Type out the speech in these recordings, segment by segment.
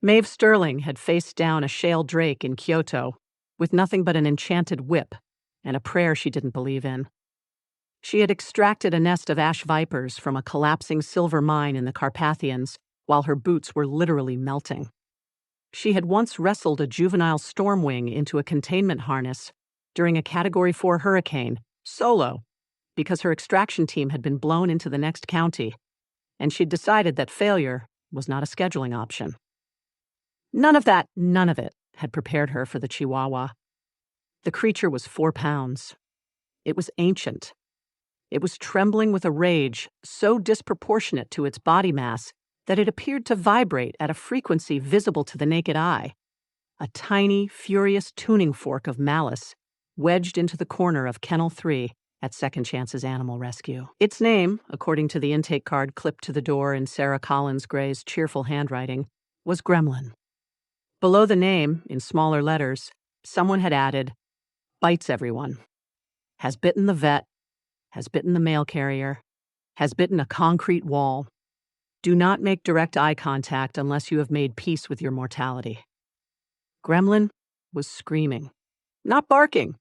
Mave Sterling had faced down a shale drake in Kyoto with nothing but an enchanted whip and a prayer she didn't believe in. She had extracted a nest of ash vipers from a collapsing silver mine in the Carpathians while her boots were literally melting. She had once wrestled a juvenile stormwing into a containment harness during a Category 4 hurricane, solo, because her extraction team had been blown into the next county, and she'd decided that failure was not a scheduling option. None of it had prepared her for the Chihuahua. The creature was 4 pounds. It was ancient. It was trembling with a rage so disproportionate to its body mass that it appeared to vibrate at a frequency visible to the naked eye. A tiny, furious tuning fork of malice wedged into the corner of Kennel 3 at Second Chance's Animal Rescue. Its name, according to the intake card clipped to the door in Sarah Collins Gray's cheerful handwriting, was Gremlin. Below the name, in smaller letters, someone had added, "Bites everyone. Has bitten the vet. Has bitten the mail carrier. Has bitten a concrete wall. Do not make direct eye contact unless you have made peace with your mortality." Gremlin was screaming. Not barking.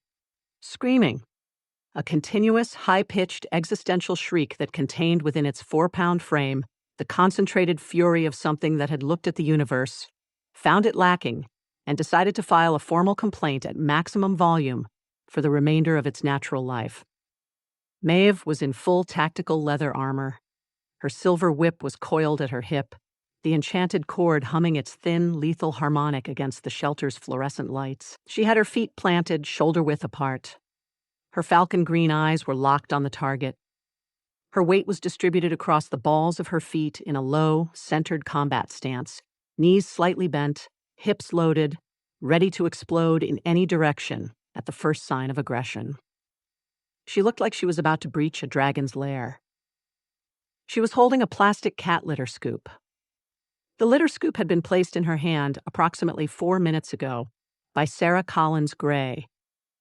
Screaming. A continuous, high-pitched existential shriek that contained within its 4-pound frame the concentrated fury of something that had looked at the universe, found it lacking, and decided to file a formal complaint at maximum volume for the remainder of its natural life. Mave was in full tactical leather armor. Her silver whip was coiled at her hip, the enchanted cord humming its thin, lethal harmonic against the shelter's fluorescent lights. She had her feet planted, shoulder-width apart. Her falcon green eyes were locked on the target. Her weight was distributed across the balls of her feet in a low, centered combat stance, knees slightly bent, hips loaded, ready to explode in any direction at the first sign of aggression. She looked like she was about to breach a dragon's lair. She was holding a plastic cat litter scoop. The litter scoop had been placed in her hand approximately 4 minutes ago by Sarah Collins Gray,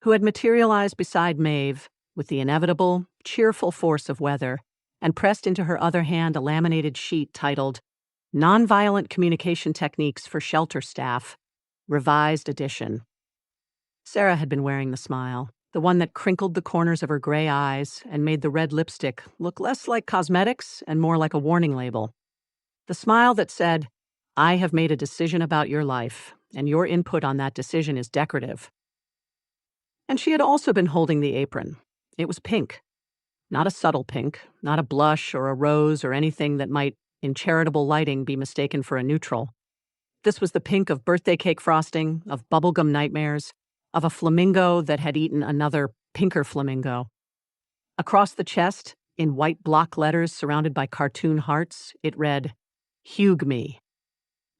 who had materialized beside Mave with the inevitable, cheerful force of weather and pressed into her other hand a laminated sheet titled Nonviolent Communication Techniques for Shelter Staff, Revised Edition. Sarah had been wearing the smile, the one that crinkled the corners of her gray eyes and made the red lipstick look less like cosmetics and more like a warning label. The smile that said, "I have made a decision about your life, and your input on that decision is decorative." And she had also been holding the apron. It was pink. Not a subtle pink, not a blush or a rose or anything that might, in charitable lighting, be mistaken for a neutral. This was the pink of birthday cake frosting, of bubblegum nightmares, of a flamingo that had eaten another pinker flamingo. Across the chest, in white block letters surrounded by cartoon hearts, it read, "Hug me."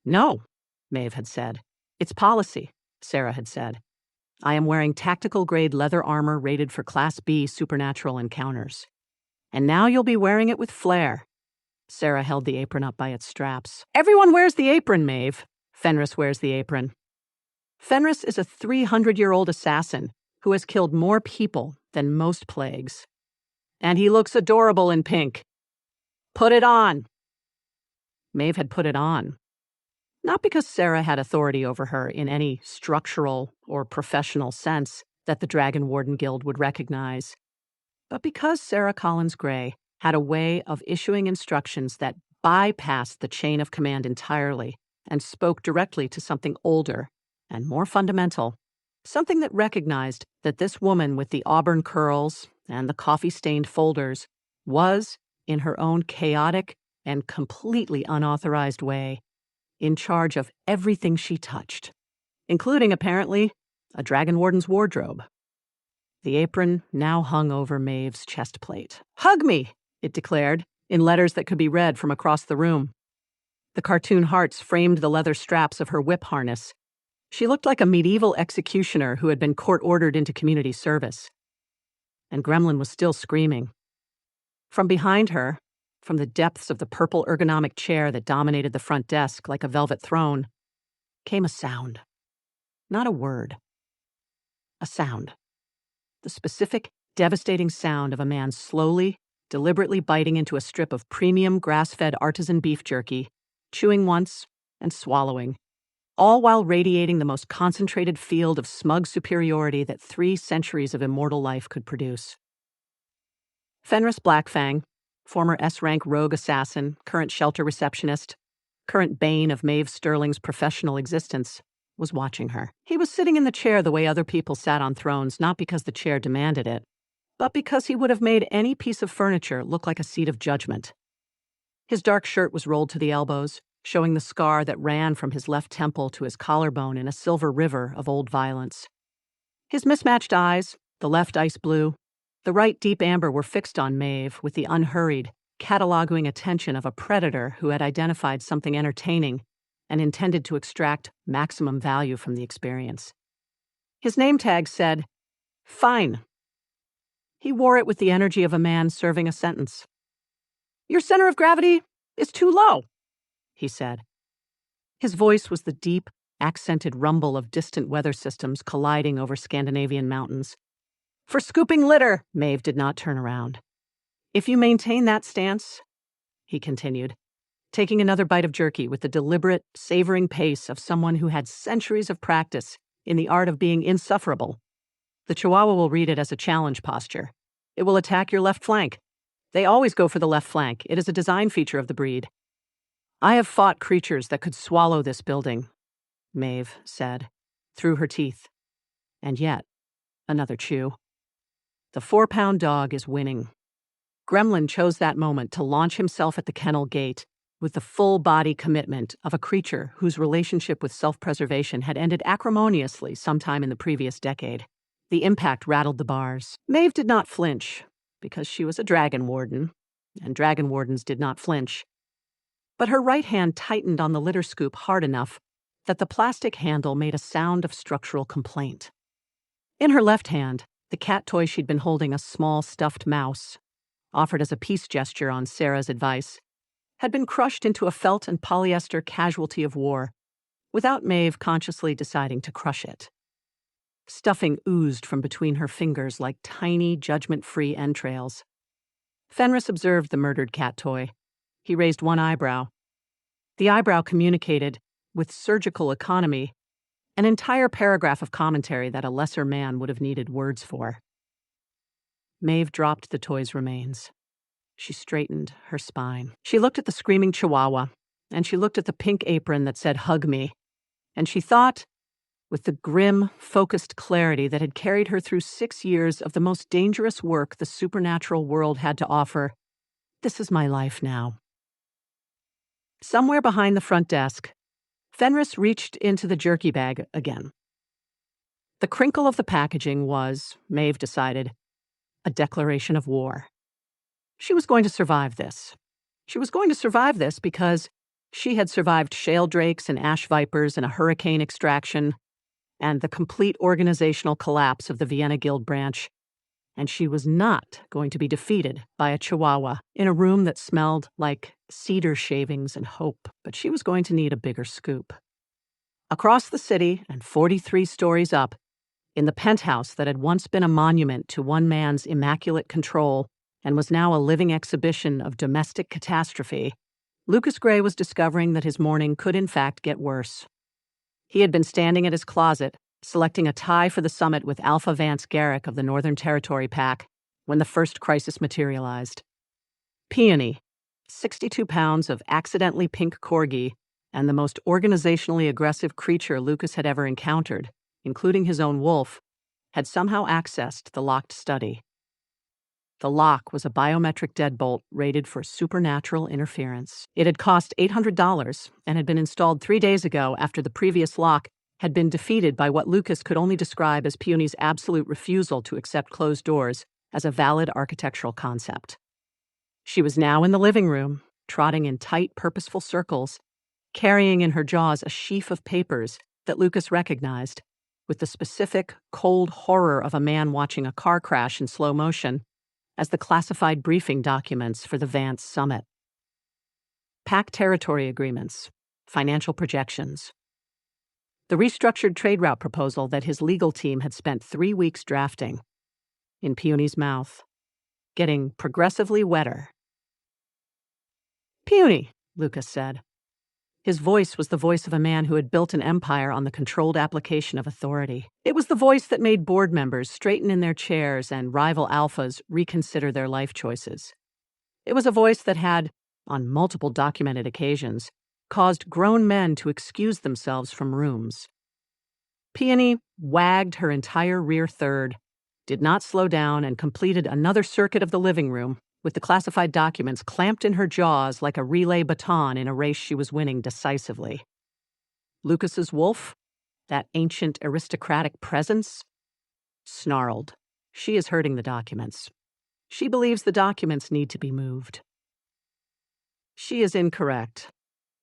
"No," Mave had said. "It's policy," Sarah had said. "I am wearing tactical-grade leather armor rated for Class B supernatural encounters. And now you'll be wearing it with flair." Sarah held the apron up by its straps. "Everyone wears the apron, Mave. Fenris wears the apron. Fenris is a 300-year-old assassin who has killed more people than most plagues. And he looks adorable in pink. Put it on." Mave had put it on. Not because Sarah had authority over her in any structural or professional sense that the Dragon Warden Guild would recognize, but because Sarah Collins Gray had a way of issuing instructions that bypassed the chain of command entirely and spoke directly to something older and more fundamental, something that recognized that this woman with the auburn curls and the coffee-stained folders was, in her own chaotic and completely unauthorized way, in charge of everything she touched, including, apparently, a Dragon Warden's wardrobe. The apron now hung over Mave's chest plate. "Hug me," it declared, in letters that could be read from across the room. The cartoon hearts framed the leather straps of her whip harness. She looked like a medieval executioner who had been court-ordered into community service. And Gremlin was still screaming. From behind her, from the depths of the purple ergonomic chair that dominated the front desk like a velvet throne, came a sound. Not a word. A sound. The specific, devastating sound of a man slowly, deliberately biting into a strip of premium grass-fed artisan beef jerky, chewing once and swallowing, all while radiating the most concentrated field of smug superiority that 3 centuries of immortal life could produce. Fenris Blackfang, former S-rank rogue assassin, current shelter receptionist, current bane of Mave Sterling's professional existence, was watching her. He was sitting in the chair the way other people sat on thrones, not because the chair demanded it, but because he would have made any piece of furniture look like a seat of judgment. His dark shirt was rolled to the elbows, showing the scar that ran from his left temple to his collarbone in a silver river of old violence. His mismatched eyes, the left ice blue, the right deep amber, were fixed on Mave with the unhurried, cataloging attention of a predator who had identified something entertaining and intended to extract maximum value from the experience. His name tag said, "Fine." He wore it with the energy of a man serving a sentence. "Your center of gravity is too low," he said. His voice was the deep, accented rumble of distant weather systems colliding over Scandinavian mountains. "For scooping litter," Mave did not turn around. "If you maintain that stance," he continued, taking another bite of jerky with the deliberate, savoring pace of someone who had centuries of practice in the art of being insufferable, the Chihuahua will read it as a challenge posture. It will attack your left flank. They always go for the left flank. It is a design feature of the breed. "I have fought creatures that could swallow this building," Mave said, through her teeth. And yet, another chew. "The 4-pound dog is winning." Gremlin chose that moment to launch himself at the kennel gate with the full-body commitment of a creature whose relationship with self-preservation had ended acrimoniously sometime in the previous decade. The impact rattled the bars. Mave did not flinch, because she was a dragon warden, and dragon wardens did not flinch. But her right hand tightened on the litter scoop hard enough that the plastic handle made a sound of structural complaint. In her left hand, the cat toy she'd been holding, a small stuffed mouse, offered as a peace gesture on Sarah's advice, had been crushed into a felt and polyester casualty of war, without Mave consciously deciding to crush it. Stuffing oozed from between her fingers like tiny, judgment-free entrails. Fenris observed the murdered cat toy. He raised one eyebrow. The eyebrow communicated, with surgical economy, an entire paragraph of commentary that a lesser man would have needed words for. Mave dropped the toy's remains. She straightened her spine. She looked at the screaming Chihuahua, and she looked at the pink apron that said, "Hug me," and she thought, with the grim, focused clarity that had carried her through 6 years of the most dangerous work the supernatural world had to offer, "This is my life now." Somewhere behind the front desk, Fenris reached into the jerky bag again. The crinkle of the packaging was, Mave decided, a declaration of war. She was going to survive this. She was going to survive this because she had survived shale drakes and ash vipers and a hurricane extraction and the complete organizational collapse of the Vienna Guild branch, and she was not going to be defeated by a Chihuahua in a room that smelled like cedar shavings and hope, but she was going to need a bigger scoop. Across the city and 43 stories up, in the penthouse that had once been a monument to one man's immaculate control and was now a living exhibition of domestic catastrophe, Lucas Gray was discovering that his morning could in fact get worse. He had been standing at his closet, selecting a tie for the summit with Alpha Vance Garrick of the Northern Territory Pack, when the first crisis materialized. Peony, 62 pounds of accidentally pink Corgi, and the most organizationally aggressive creature Lucas had ever encountered, including his own wolf, had somehow accessed the locked study. The lock was a biometric deadbolt rated for supernatural interference. It had cost $800 and had been installed 3 days ago after the previous lock had been defeated by what Lucas could only describe as Peony's absolute refusal to accept closed doors as a valid architectural concept. She was now in the living room, trotting in tight, purposeful circles, carrying in her jaws a sheaf of papers that Lucas recognized, with the specific, cold horror of a man watching a car crash in slow motion, as the classified briefing documents for the Vance Summit. Pack territory agreements, financial projections. The restructured trade route proposal that his legal team had spent 3 weeks drafting. In Peony's mouth, getting progressively wetter. "Peony," Lucas said. His voice was the voice of a man who had built an empire on the controlled application of authority. It was the voice that made board members straighten in their chairs and rival alphas reconsider their life choices. It was a voice that had, on multiple documented occasions, caused grown men to excuse themselves from rooms. Peony wagged her entire rear third, did not slow down, and completed another circuit of the living room with the classified documents clamped in her jaws like a relay baton in a race she was winning decisively. Lucas's wolf, that ancient aristocratic presence, snarled. She is hurting the documents. She believes the documents need to be moved. She is incorrect.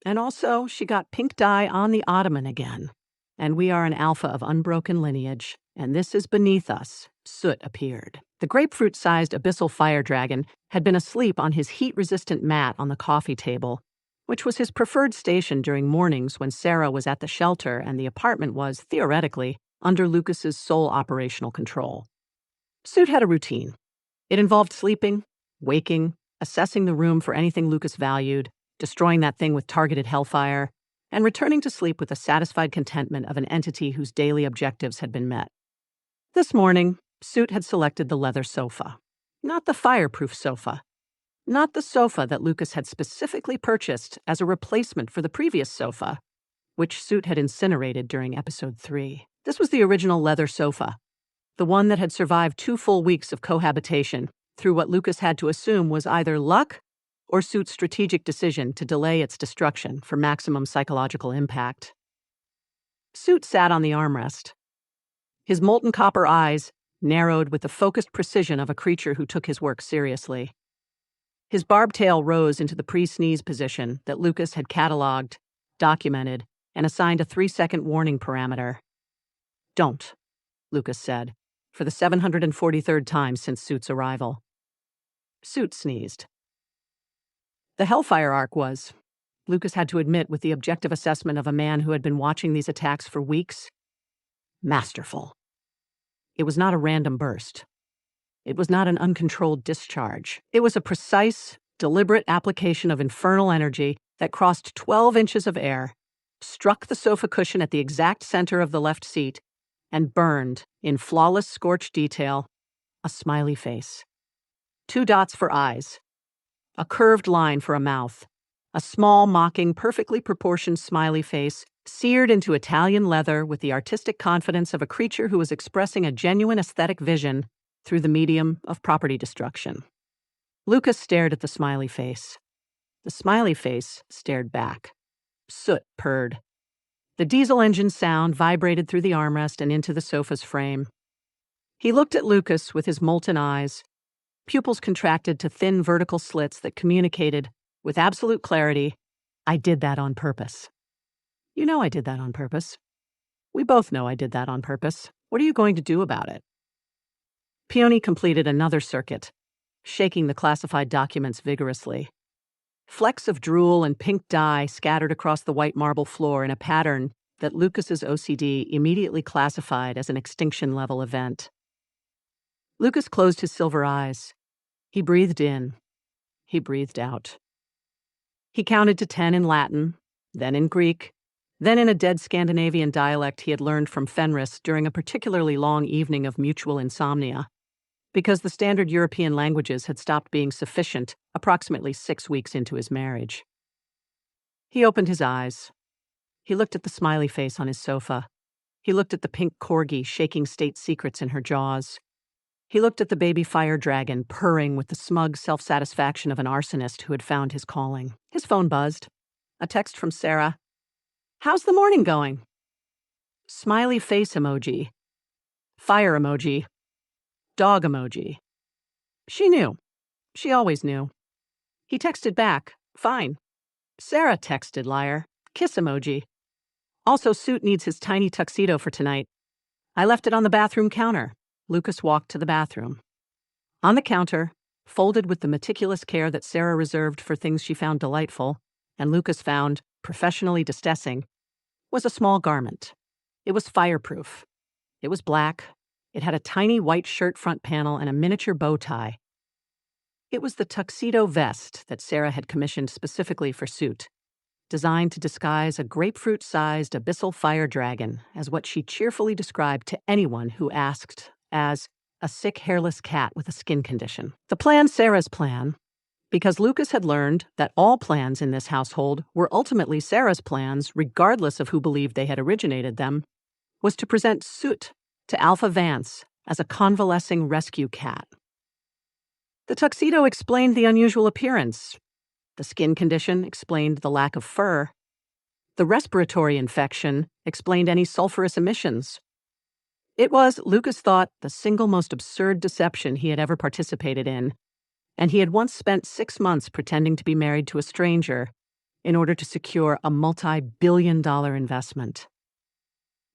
And also, she got pink dye on the ottoman again. And we are an alpha of unbroken lineage, and this is beneath us. Soot appeared. The grapefruit-sized abyssal fire dragon had been asleep on his heat-resistant mat on the coffee table, which was his preferred station during mornings when Sarah was at the shelter and the apartment was, theoretically, under Lucas's sole operational control. Soot had a routine. It involved sleeping, waking, assessing the room for anything Lucas valued, destroying that thing with targeted hellfire, and returning to sleep with the satisfied contentment of an entity whose daily objectives had been met. This morning, Soot had selected the leather sofa. Not the fireproof sofa. Not the sofa that Lucas had specifically purchased as a replacement for the previous sofa, which Soot had incinerated during episode 3. This was the original leather sofa, the one that had survived 2 full weeks of cohabitation through what Lucas had to assume was either luck or Soot's strategic decision to delay its destruction for maximum psychological impact. Soot sat on the armrest. His molten copper eyes narrowed with the focused precision of a creature who took his work seriously. His barbed tail rose into the pre-sneeze position that Lucas had cataloged, documented, and assigned a 3-second warning parameter. "Don't," Lucas said, for the 743rd time since Soot's arrival. Soot sneezed. The Hellfire arc was, Lucas had to admit with the objective assessment of a man who had been watching these attacks for weeks, masterful. It was not a random burst. It was not an uncontrolled discharge. It was a precise, deliberate application of infernal energy that crossed 12 inches of air, struck the sofa cushion at the exact center of the left seat, and burned, in flawless scorched detail, a smiley face. 2 dots for eyes. A curved line for a mouth. A small, mocking, perfectly proportioned smiley face, seared into Italian leather with the artistic confidence of a creature who was expressing a genuine aesthetic vision through the medium of property destruction. Lucas stared at the smiley face. The smiley face stared back. Soot purred. The diesel engine sound vibrated through the armrest and into the sofa's frame. He looked at Lucas with his molten eyes, pupils contracted to thin vertical slits that communicated, with absolute clarity, "I did that on purpose." "You know I did that on purpose. We both know I did that on purpose. What are you going to do about it?" Peony completed another circuit, shaking the classified documents vigorously. Flecks of drool and pink dye scattered across the white marble floor in a pattern that Lucas's OCD immediately classified as an extinction-level event. Lucas closed his silver eyes. He breathed in. He breathed out. He counted to 10 in Latin, then in Greek, then in a dead Scandinavian dialect he had learned from Fenris during a particularly long evening of mutual insomnia, because the standard European languages had stopped being sufficient approximately 6 weeks into his marriage. He opened his eyes. He looked at the smiley face on his sofa. He looked at the pink corgi shaking state secrets in her jaws. He looked at the baby fire dragon purring with the smug self-satisfaction of an arsonist who had found his calling. His phone buzzed. A text from Sarah. "How's the morning going?" Smiley face emoji. Fire emoji. Dog emoji. She knew. She always knew. He texted back, "Fine." Sarah texted, liar. Kiss emoji. Also, Soot needs his tiny tuxedo for tonight. I left it on the bathroom counter. Lucas walked to the bathroom. On the counter, folded with the meticulous care that Sarah reserved for things she found delightful, and Lucas found professionally distressing, was a small garment. It was fireproof. It was black. It had a tiny white shirt front panel and a miniature bow tie. It was the tuxedo vest that Sarah had commissioned specifically for Soot. designed to disguise a grapefruit-sized abyssal fire dragon as what she cheerfully described to anyone who asked as a sick, hairless cat with a skin condition. The plan, Sarah's plan, because Lucas had learned that all plans in this household were ultimately Sarah's plans, regardless of who believed they had originated them, was to present Soot to Alpha Vance as a convalescing rescue cat. The tuxedo explained the unusual appearance. The skin condition explained the lack of fur. The respiratory infection explained any sulfurous emissions. It was, Lucas thought, the single most absurd deception he had ever participated in, and he had once spent 6 months pretending to be married to a stranger in order to secure a multi-billion-dollar investment.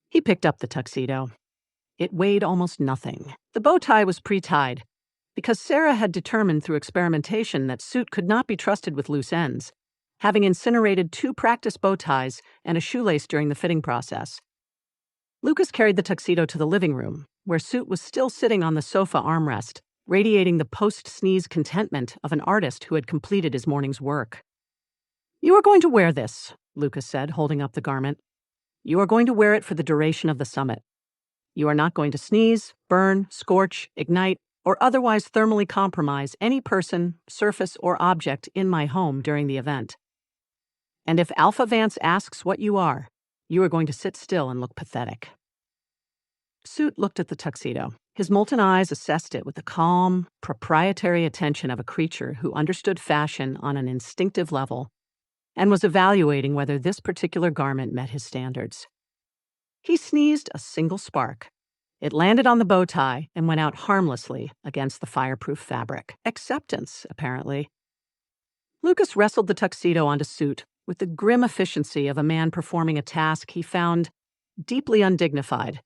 He picked up the tuxedo. It weighed almost nothing. The bow tie was pre-tied, because Sarah had determined through experimentation that Soot could not be trusted with loose ends, having incinerated 2 practice bow ties and a shoelace during the fitting process. Lucas carried the tuxedo to the living room, where Soot was still sitting on the sofa armrest, radiating the post-sneeze contentment of an artist who had completed his morning's work. "You are going to wear this," Lucas said, holding up the garment. "You are going to wear it for the duration of the summit. You are not going to sneeze, burn, scorch, ignite, or otherwise thermally compromise any person, surface, or object in my home during the event. And if Alpha Vance asks what you are going to sit still and look pathetic." Soot looked at the tuxedo. His molten eyes assessed it with the calm, proprietary attention of a creature who understood fashion on an instinctive level and was evaluating whether this particular garment met his standards. He sneezed a single spark. It landed on the bow tie and went out harmlessly against the fireproof fabric. Acceptance, apparently. Lucas wrestled the tuxedo onto Soot with the grim efficiency of a man performing a task he found deeply undignified,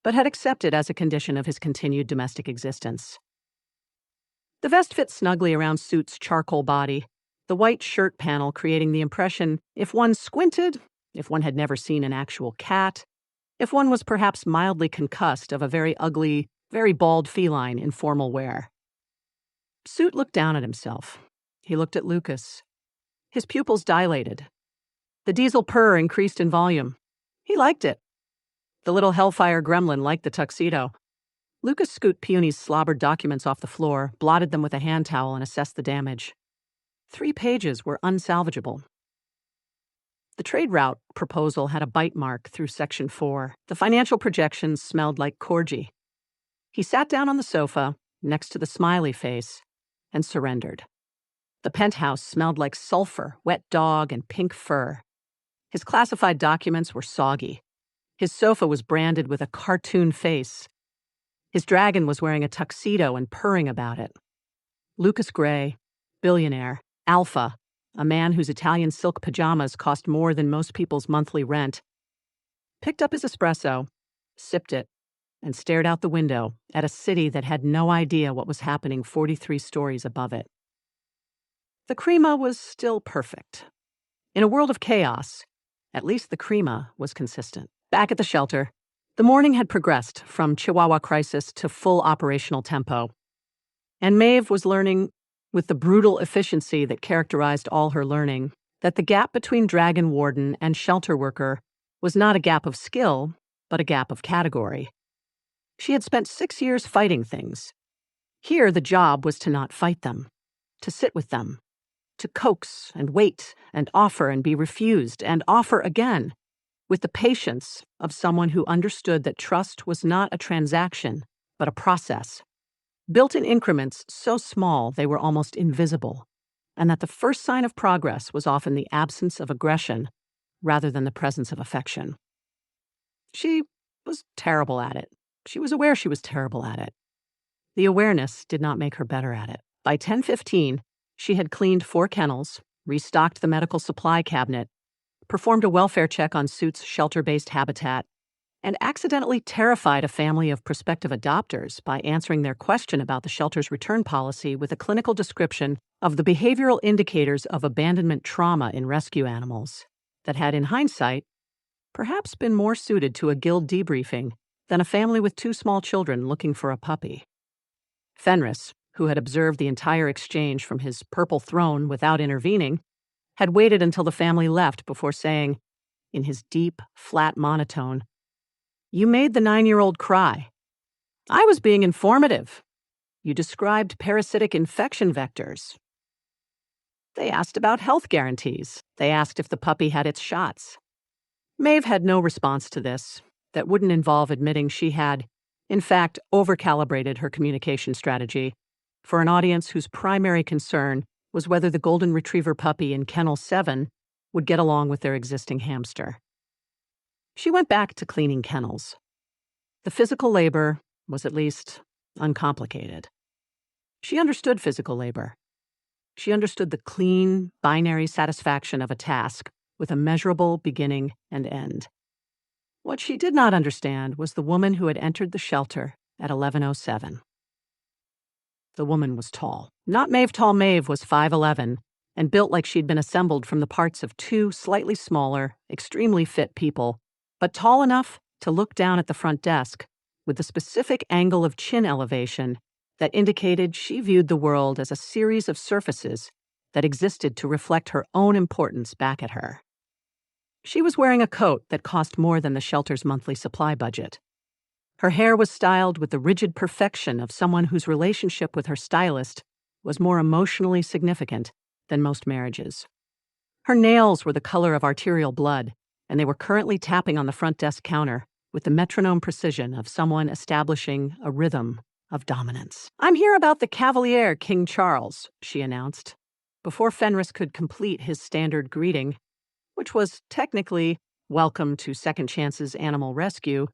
but had accepted as a condition of his continued domestic existence. The vest fit snugly around Soot's charcoal body, the white shirt panel creating the impression, if one squinted, if one had never seen an actual cat, if one was perhaps mildly concussed of a very ugly, very bald feline in formal wear. Soot looked down at himself. He looked at Lucas. His pupils dilated. The diesel purr increased in volume. He liked it. The little hellfire gremlin liked the tuxedo. Lucas scooped Peony's slobbered documents off the floor, blotted them with a hand towel, and assessed the damage. 3 pages were unsalvageable. The trade route proposal had a bite mark through Section 4. The financial projections smelled like Corgi. He sat down on the sofa, next to the smiley face, and surrendered. The penthouse smelled like sulfur, wet dog, and pink fur. His classified documents were soggy. His sofa was branded with a cartoon face. His dragon was wearing a tuxedo and purring about it. Lucas Gray, billionaire, alpha, a man whose Italian silk pajamas cost more than most people's monthly rent, picked up his espresso, sipped it, and stared out the window at a city that had no idea what was happening 43 stories above it. The crema was still perfect. In a world of chaos, at least the crema was consistent. Back at the shelter, the morning had progressed from Chihuahua crisis to full operational tempo, and Mave was learning, with the brutal efficiency that characterized all her learning, that the gap between dragon warden and shelter worker was not a gap of skill, but a gap of category. She had spent 6 years fighting things. Here the job was to not fight them, to sit with them, to coax and wait and offer and be refused and offer again, with the patience of someone who understood that trust was not a transaction, but a process, built in increments so small they were almost invisible, and that the first sign of progress was often the absence of aggression rather than the presence of affection. She was terrible at it. She was aware she was terrible at it. The awareness did not make her better at it. By 10:15, she had cleaned 4 kennels, restocked the medical supply cabinet, performed a welfare check on Soot's shelter-based habitat, and accidentally terrified a family of prospective adopters by answering their question about the shelter's return policy with a clinical description of the behavioral indicators of abandonment trauma in rescue animals that had, in hindsight, perhaps been more suited to a guild debriefing than a family with 2 small children looking for a puppy. Fenris, who had observed the entire exchange from his purple throne without intervening, had waited until the family left before saying, in his deep, flat monotone, "You made the 9-year-old cry. I was being informative. You described parasitic infection vectors. They asked about health guarantees. They asked if the puppy had its shots." Mave had no response to this that wouldn't involve admitting she had, in fact, overcalibrated her communication strategy for an audience whose primary concern was whether the golden retriever puppy in Kennel 7 would get along with their existing hamster. She went back to cleaning kennels. The physical labor was at least uncomplicated. She understood physical labor. She understood the clean, binary satisfaction of a task with a measurable beginning and end. What she did not understand was the woman who had entered the shelter at 11:07. The woman was tall. Not Mave tall Mave was 5'11", and built like she'd been assembled from the parts of two slightly smaller, extremely fit people, but tall enough to look down at the front desk with the specific angle of chin elevation that indicated she viewed the world as a series of surfaces that existed to reflect her own importance back at her. She was wearing a coat that cost more than the shelter's monthly supply budget. Her hair was styled with the rigid perfection of someone whose relationship with her stylist was more emotionally significant than most marriages. Her nails were the color of arterial blood, and they were currently tapping on the front desk counter with the metronome precision of someone establishing a rhythm of dominance. "I'm here about the Cavalier King Charles," she announced, before Fenris could complete his standard greeting, which was technically "Welcome to Second Chance's Animal Rescue,"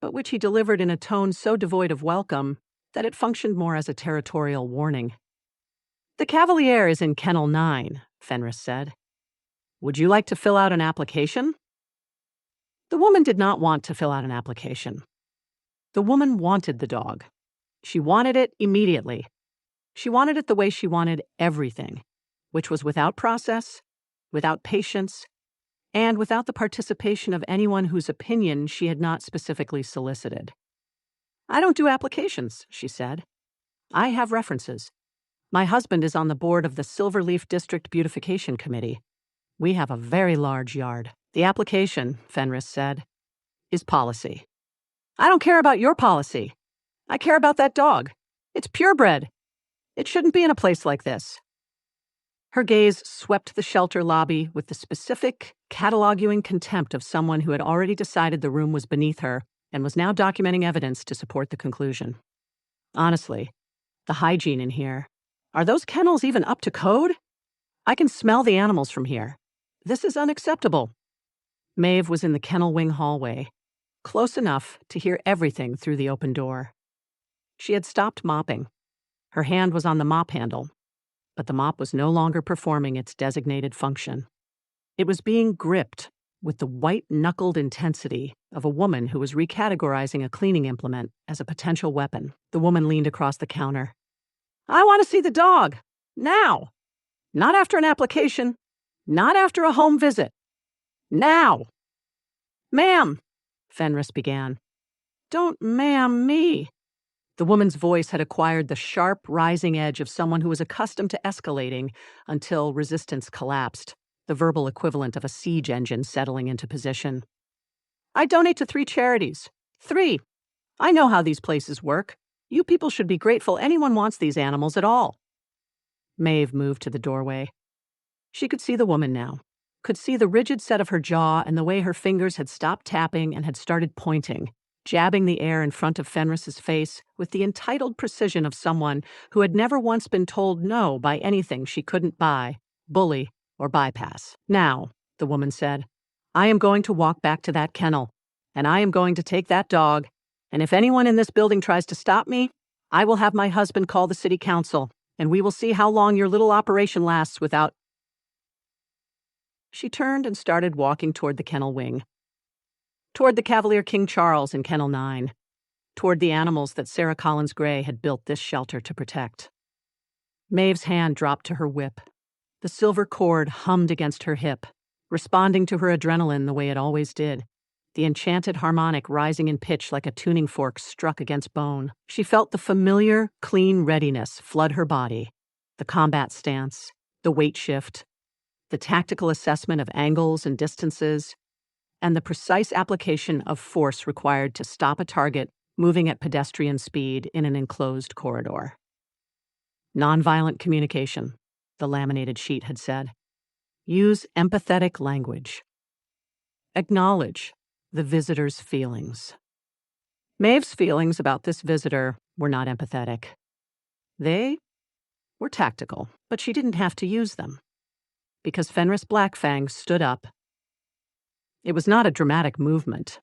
but which he delivered in a tone so devoid of welcome that it functioned more as a territorial warning. "The Cavalier is in Kennel 9, Fenris said. Would you like to fill out an application?" The woman did not want to fill out an application. The woman wanted the dog. She wanted it immediately. She wanted it the way she wanted everything, which was without process, without patience, and without the participation of anyone whose opinion she had not specifically solicited. "I don't do applications," she said. "I have references. My husband is on the board of the Silverleaf District Beautification Committee. We have a very large yard." "The application," Fenris said, "is policy." "I don't care about your policy. I care about that dog. It's purebred. It shouldn't be in a place like this." Her gaze swept the shelter lobby with the specific, cataloging contempt of someone who had already decided the room was beneath her and was now documenting evidence to support the conclusion. "Honestly, the hygiene in here. Are those kennels even up to code? I can smell the animals from here. This is unacceptable." Mave was in the kennel wing hallway, close enough to hear everything through the open door. She had stopped mopping. Her hand was on the mop handle, but the mop was no longer performing its designated function. It was being gripped with the white-knuckled intensity of a woman who was recategorizing a cleaning implement as a potential weapon. The woman leaned across the counter. "I want to see the dog. Now. Not after an application. Not after a home visit. Now." "Ma'am," Fenris began. "Don't ma'am me." The woman's voice had acquired the sharp, rising edge of someone who was accustomed to escalating until resistance collapsed, the verbal equivalent of a siege engine settling into position. "I donate to 3 charities. 3. I know how these places work. You people should be grateful anyone wants these animals at all." Mave moved to the doorway. She could see the woman now, could see the rigid set of her jaw and the way her fingers had stopped tapping and had started pointing, jabbing the air in front of Fenris's face with the entitled precision of someone who had never once been told no by anything she couldn't buy, bully, or bypass. "Now," the woman said, "I am going to walk back to that kennel, and I am going to take that dog, and if anyone in this building tries to stop me, I will have my husband call the city council, and we will see how long your little operation lasts without—" She turned and started walking toward the kennel wing. Toward the Cavalier King Charles in Kennel 9. Toward the animals that Sarah Collins Gray had built this shelter to protect. Maeve's hand dropped to her whip. The silver cord hummed against her hip, responding to her adrenaline the way it always did, the enchanted harmonic rising in pitch like a tuning fork struck against bone. She felt the familiar, clean readiness flood her body, the combat stance, the weight shift, the tactical assessment of angles and distances, and the precise application of force required to stop a target moving at pedestrian speed in an enclosed corridor. Nonviolent communication, the laminated sheet had said. Use empathetic language. Acknowledge the visitor's feelings. Maeve's feelings about this visitor were not empathetic. They were tactical, but she didn't have to use them. Because Fenris Blackfang stood up. It was not a dramatic movement.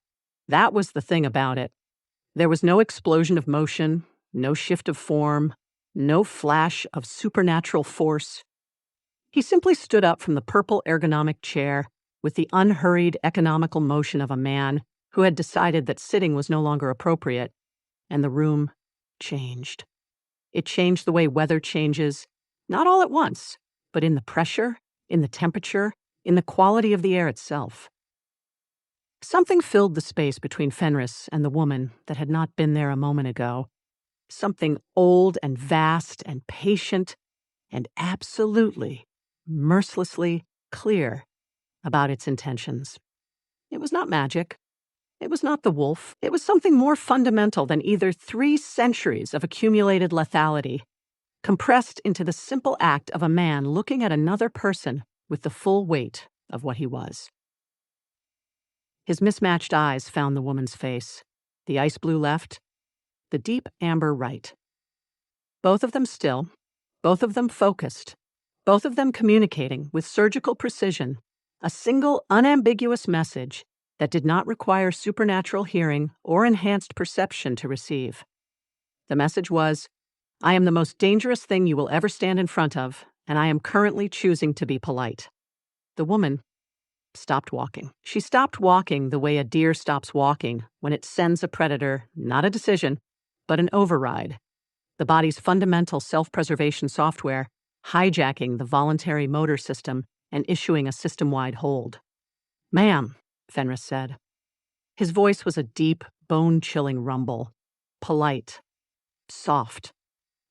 That was the thing about it. There was no explosion of motion, no shift of form, no flash of supernatural force. He simply stood up from the purple ergonomic chair with the unhurried economical motion of a man who had decided that sitting was no longer appropriate, and the room changed. It changed the way weather changes, not all at once, but in the pressure, in the temperature, in the quality of the air itself. Something filled the space between Fenris and the woman that had not been there a moment ago. Something old and vast and patient and absolutely, mercilessly clear about its intentions. It was not magic. It was not the wolf. It was something more fundamental than either 3 centuries of accumulated lethality, compressed into the simple act of a man looking at another person with the full weight of what he was. His mismatched eyes found the woman's face, the ice blue left, the deep amber right. Both of them still, both of them focused, both of them communicating with surgical precision, a single unambiguous message that did not require supernatural hearing or enhanced perception to receive. The message was, I am the most dangerous thing you will ever stand in front of, and I am currently choosing to be polite. The woman stopped walking. She stopped walking the way a deer stops walking when it sends a predator, not a decision, but an override. The body's fundamental self-preservation software hijacking the voluntary motor system and issuing a system-wide hold. Ma'am, Fenris said. His voice was a deep, bone-chilling rumble. Polite. Soft.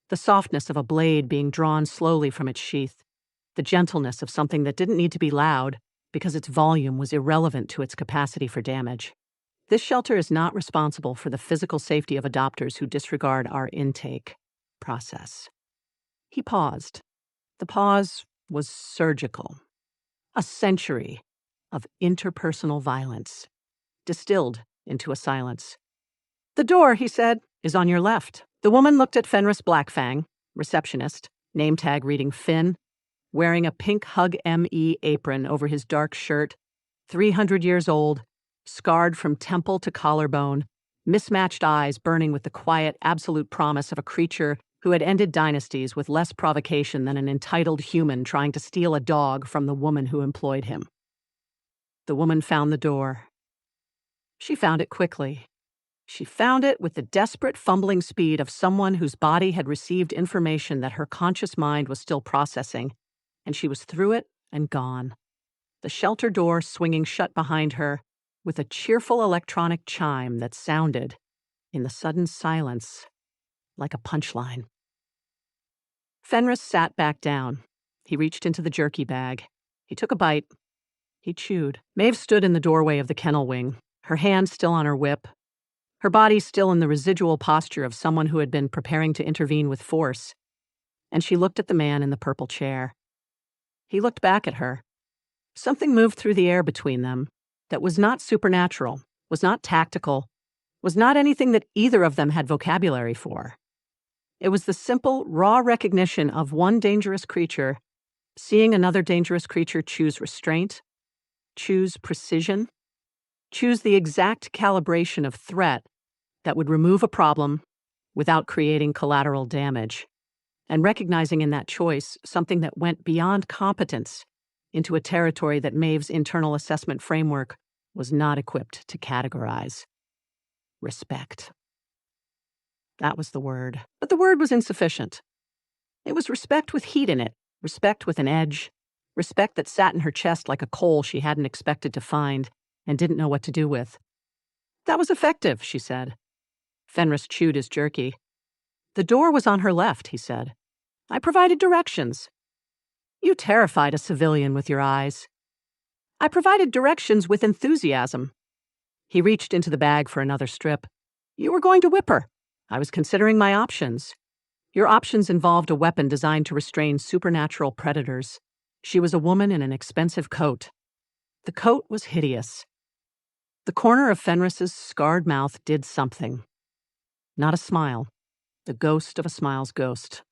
The softness of a blade being drawn slowly from its sheath. The gentleness of something that didn't need to be loud because its volume was irrelevant to its capacity for damage. This shelter is not responsible for the physical safety of adopters who disregard our intake process. He paused. The pause was surgical. A century of interpersonal violence, distilled into a silence. The door, he said, is on your left. The woman looked at Fenris Blackfang, receptionist, name tag reading Finn, wearing a pink Hug ME apron over his dark shirt, 300 years old, scarred from temple to collarbone, mismatched eyes burning with the quiet, absolute promise of a creature who had ended dynasties with less provocation than an entitled human trying to steal a dog from the woman who employed him. The woman found the door. She found it quickly. She found it with the desperate fumbling speed of someone whose body had received information that her conscious mind was still processing, and she was through it and gone. The shelter door swinging shut behind her with a cheerful electronic chime that sounded, in the sudden silence, like a punchline. Fenris sat back down. He reached into the jerky bag. He took a bite. He chewed. Mave stood in the doorway of the kennel wing, her hand still on her whip, her body still in the residual posture of someone who had been preparing to intervene with force, and she looked at the man in the purple chair. He looked back at her. Something moved through the air between them that was not supernatural, was not tactical, was not anything that either of them had vocabulary for. It was the simple, raw recognition of one dangerous creature seeing another dangerous creature choose restraint, choose precision, choose the exact calibration of threat that would remove a problem without creating collateral damage, and recognizing in that choice something that went beyond competence into a territory that Mave's internal assessment framework was not equipped to categorize. Respect. That was the word. But the word was insufficient. It was respect with heat in it, respect with an edge, respect that sat in her chest like a coal she hadn't expected to find and didn't know what to do with. That was effective, she said. Fenris chewed his jerky. The door was on her left, he said. I provided directions. You terrified a civilian with your eyes. I provided directions with enthusiasm. He reached into the bag for another strip. You were going to whip her. I was considering my options. Your options involved a weapon designed to restrain supernatural predators. She was a woman in an expensive coat. The coat was hideous. The corner of Fenris's scarred mouth did something. Not a smile. The ghost of a smile's ghost.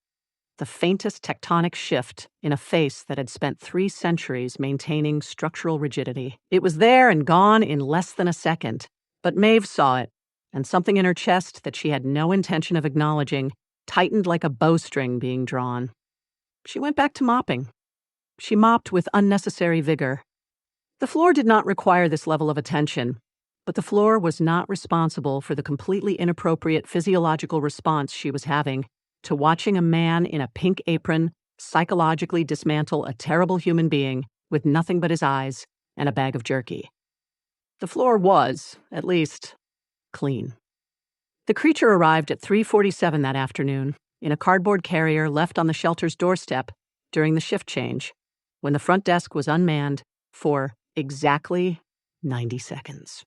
The faintest tectonic shift in a face that had spent 3 centuries maintaining structural rigidity. It was there and gone in less than a second. But Mave saw it, and something in her chest that she had no intention of acknowledging tightened like a bowstring being drawn. She went back to mopping. She mopped with unnecessary vigor. The floor did not require this level of attention, but the floor was not responsible for the completely inappropriate physiological response she was having to watching a man in a pink apron psychologically dismantle a terrible human being with nothing but his eyes and a bag of jerky. The floor was, at least, clean. The creature arrived at 3:47 that afternoon in a cardboard carrier left on the shelter's doorstep during the shift change, when the front desk was unmanned for exactly 90 seconds.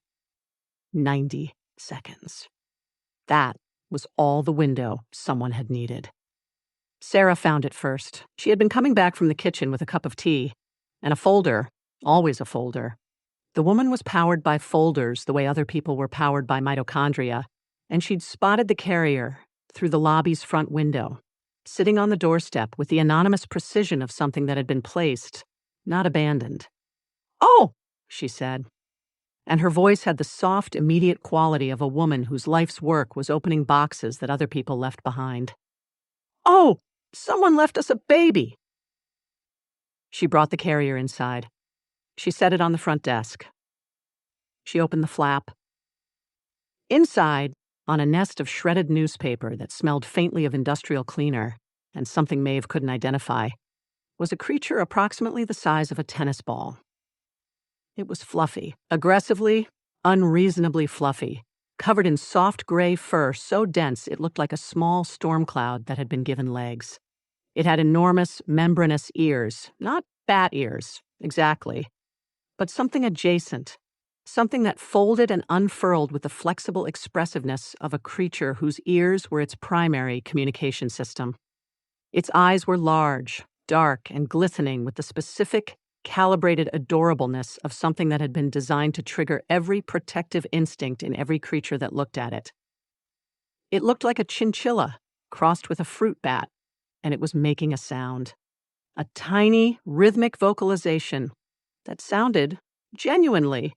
90 seconds. That was all the window someone had needed. Sarah found it first. She had been coming back from the kitchen with a cup of tea and a folder, always a folder. The woman was powered by folders the way other people were powered by mitochondria, and she'd spotted the carrier through the lobby's front window, sitting on the doorstep with the anonymous precision of something that had been placed, not abandoned. "Oh," she said. And her voice had the soft, immediate quality of a woman whose life's work was opening boxes that other people left behind. "Oh, someone left us a baby." She brought the carrier inside. She set it on the front desk. She opened the flap. Inside, on a nest of shredded newspaper that smelled faintly of industrial cleaner and something Mave couldn't identify, was a creature approximately the size of a tennis ball. It was fluffy, aggressively, unreasonably fluffy, covered in soft gray fur so dense it looked like a small storm cloud that had been given legs. It had enormous, membranous ears, not bat ears, exactly, but something adjacent, something that folded and unfurled with the flexible expressiveness of a creature whose ears were its primary communication system. Its eyes were large, dark, and glistening with the specific, calibrated adorableness of something that had been designed to trigger every protective instinct in every creature that looked at it. It looked like a chinchilla crossed with a fruit bat, and it was making a sound. A tiny, rhythmic vocalization that sounded, genuinely,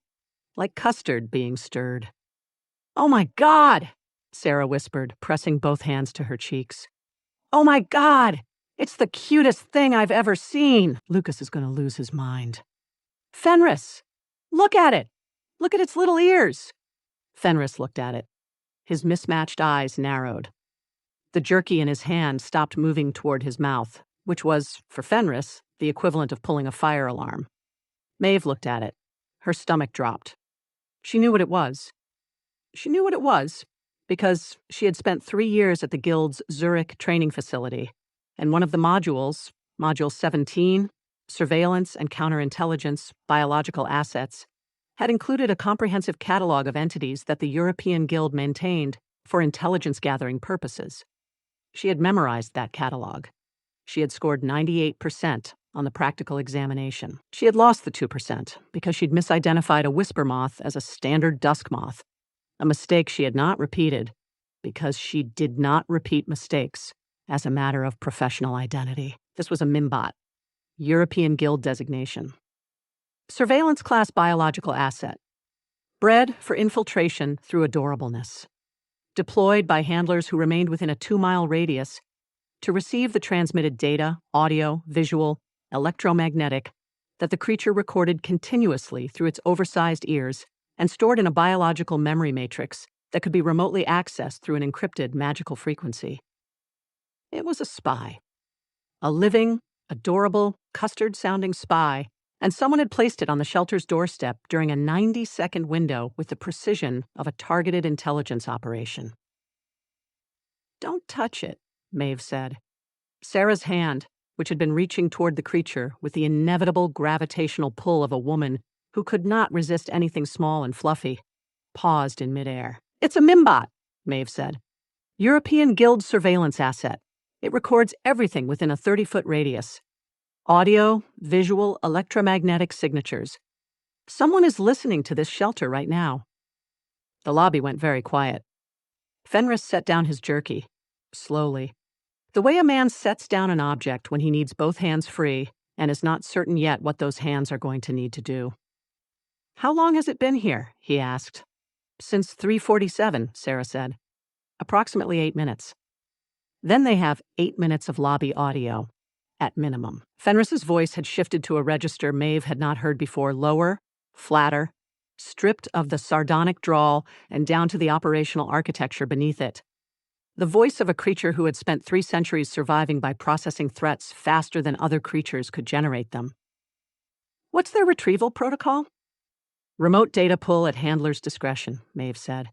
like custard being stirred. "Oh my God!" Sarah whispered, pressing both hands to her cheeks. "Oh my God! It's the cutest thing I've ever seen." Lucas is going to lose his mind. "Fenris! Look at it! Look at its little ears!" Fenris looked at it. His mismatched eyes narrowed. The jerky in his hand stopped moving toward his mouth, which was, for Fenris, the equivalent of pulling a fire alarm. Mave looked at it. Her stomach dropped. She knew what it was. She knew what it was because she had spent 3 years at the Guild's Zurich training facility, and one of the modules, Module 17, Surveillance and Counterintelligence, Biological Assets, had included a comprehensive catalog of entities that the European Guild maintained for intelligence-gathering purposes. She had memorized that catalog. She had scored 98% on the practical examination. She had lost the 2% because she'd misidentified a whisper moth as a standard dusk moth, a mistake she had not repeated because she did not repeat mistakes as a matter of professional identity. This was a MIMBOT, European Guild designation. Surveillance class biological asset. Bred for infiltration through adorableness. Deployed by handlers who remained within a 2-mile radius to receive the transmitted data, audio, visual, electromagnetic, that the creature recorded continuously through its oversized ears and stored in a biological memory matrix that could be remotely accessed through an encrypted magical frequency. It was a spy. A living, adorable, custard-sounding spy, and someone had placed it on the shelter's doorstep during a 90-second window with the precision of a targeted intelligence operation. "Don't touch it," Mave said. Sarah's hand, which had been reaching toward the creature with the inevitable gravitational pull of a woman who could not resist anything small and fluffy, paused in midair. "It's a Mimbot," Mave said. "European Guild surveillance asset. It records everything within a 30-foot radius. Audio, visual, electromagnetic signatures. Someone is listening to this shelter right now." The lobby went very quiet. Fenris set down his jerky, slowly. The way a man sets down an object when he needs both hands free and is not certain yet what those hands are going to need to do. "How long has it been here?" he asked. "Since 3:47, Sarah said. "Approximately 8 minutes. Then they have 8 minutes of lobby audio, at minimum." Fenris's voice had shifted to a register Mave had not heard before, lower, flatter, stripped of the sardonic drawl and down to the operational architecture beneath it. The voice of a creature who had spent 3 centuries surviving by processing threats faster than other creatures could generate them. "What's their retrieval protocol?" "Remote data pull at handler's discretion," Mave said.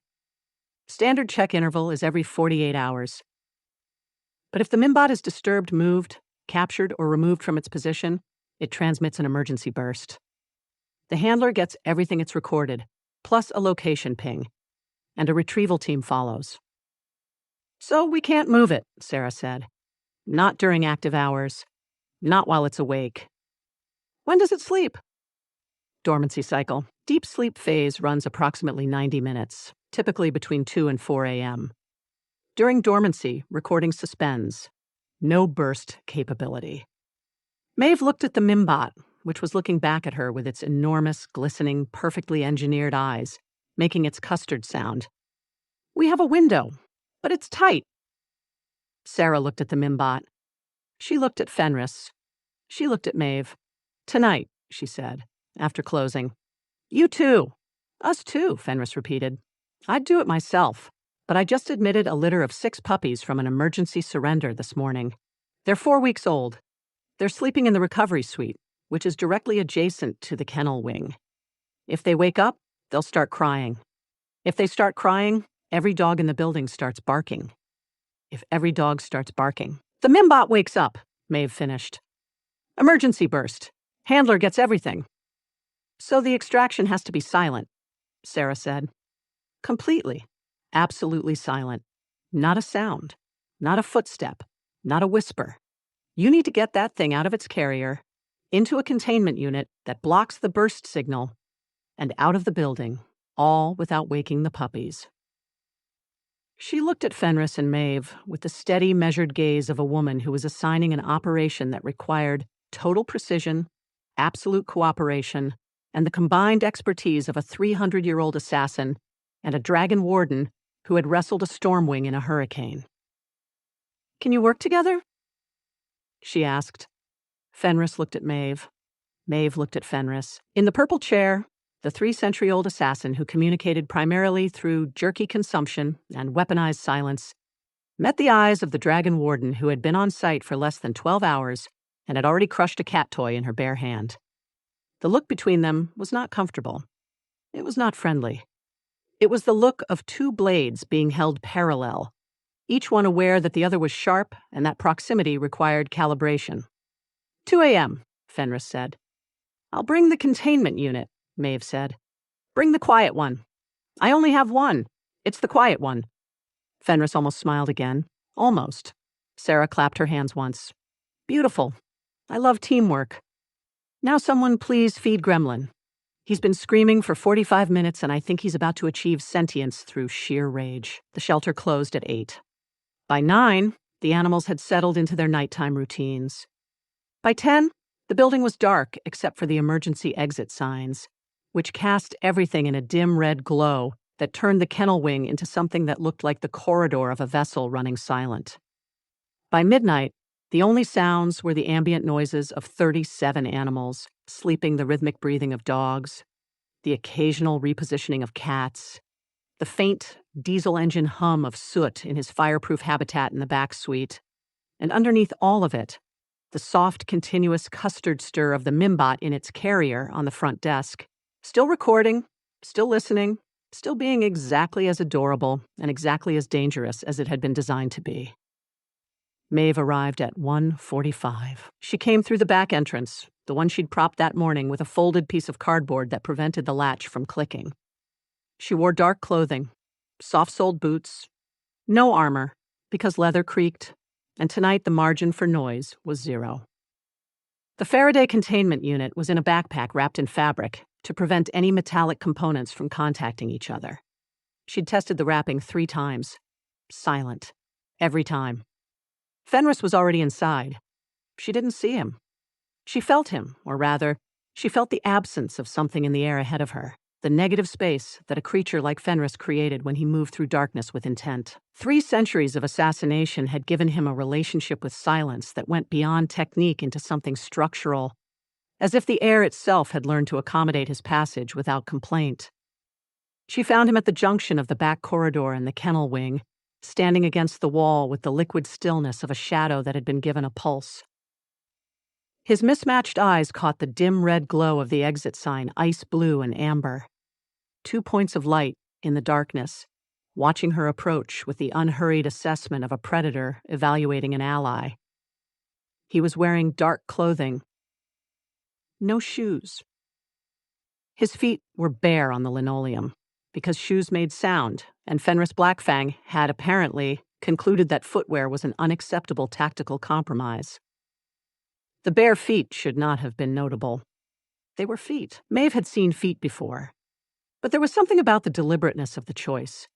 "Standard check interval is every 48 hours. But if the Mimbot is disturbed, moved, captured, or removed from its position, it transmits an emergency burst. The handler gets everything it's recorded, plus a location ping, and a retrieval team follows." "So we can't move it," Sarah said. "Not during active hours. Not while it's awake." "When does it sleep?" "Dormancy cycle. Deep sleep phase runs approximately 90 minutes, typically between 2 and 4 a.m. During dormancy, recording suspends. No burst capability." Mave looked at the Mimbot, which was looking back at her with its enormous, glistening, perfectly engineered eyes, making its custard sound. "We have a window, but it's tight." Sarah looked at the Mimbot. She looked at Fenris. She looked at Mave. "Tonight," she said, after closing. "You too." "Us too," Fenris repeated. "I'd do it myself, but I just admitted a litter of 6 puppies from an emergency surrender this morning. They're 4 weeks old. They're sleeping in the recovery suite, which is directly adjacent to the kennel wing. If they wake up, they'll start crying. If they start crying, every dog in the building starts barking. If every dog starts barking, the Mimbot wakes up," Mave finished. "Emergency burst. Handler gets everything." "So the extraction has to be silent," Sarah said. "Completely, absolutely silent. Not a sound, not a footstep, not a whisper. You need to get that thing out of its carrier, into a containment unit that blocks the burst signal, and out of the building, all without waking the puppies." She looked at Fenris and Mave with the steady, measured gaze of a woman who was assigning an operation that required total precision, absolute cooperation, and the combined expertise of a 300-year-old assassin and a dragon warden who had wrestled a stormwing in a hurricane. "Can you work together?" she asked. Fenris looked at Mave. Mave looked at Fenris. In the purple chair, the 3-century-old assassin who communicated primarily through jerky consumption and weaponized silence met the eyes of the dragon warden who had been on site for less than 12 hours and had already crushed a cat toy in her bare hand. The look between them was not comfortable. It was not friendly. It was the look of 2 blades being held parallel, each one aware that the other was sharp and that proximity required calibration. 2 a.m., Fenris said. "I'll bring the containment unit," Mave said. "Bring the quiet one. I only have one. It's the quiet one." Fenris almost smiled again. Almost. Sarah clapped her hands once. "Beautiful. I love teamwork. Now someone please feed Gremlin. He's been screaming for 45 minutes and I think he's about to achieve sentience through sheer rage." The shelter closed at 8. By 9, the animals had settled into their nighttime routines. By 10, the building was dark except for the emergency exit signs, which cast everything in a dim red glow that turned the kennel wing into something that looked like the corridor of a vessel running silent. By midnight, the only sounds were the ambient noises of 37 animals, sleeping the rhythmic breathing of dogs, the occasional repositioning of cats, the faint diesel engine hum of Soot in his fireproof habitat in the back suite, and underneath all of it, the soft, continuous custard stir of the Mimbot in its carrier on the front desk, still recording, still listening, still being exactly as adorable and exactly as dangerous as it had been designed to be. Mave arrived at 1:45. She came through the back entrance, the one she'd propped that morning with a folded piece of cardboard that prevented the latch from clicking. She wore dark clothing, soft-soled boots, no armor, because leather creaked, and tonight the margin for noise was 0. The Faraday containment unit was in a backpack wrapped in fabric to prevent any metallic components from contacting each other. She'd tested the wrapping 3 times. Silent. Every time. Fenris was already inside. She didn't see him. She felt him, or rather, she felt the absence of something in the air ahead of her, the negative space that a creature like Fenris created when he moved through darkness with intent. 3 centuries of assassination had given him a relationship with silence that went beyond technique into something structural, as if the air itself had learned to accommodate his passage without complaint. She found him at the junction of the back corridor and the kennel wing, standing against the wall with the liquid stillness of a shadow that had been given a pulse. His mismatched eyes caught the dim red glow of the exit sign, ice blue and amber. 2 points of light in the darkness, watching her approach with the unhurried assessment of a predator evaluating an ally. He was wearing dark clothing. No shoes. His feet were bare on the linoleum, because shoes made sound, and Fenris Blackfang had apparently concluded that footwear was an unacceptable tactical compromise. The bare feet should not have been notable. They were feet. Mave had seen feet before. But there was something about the deliberateness of the choice,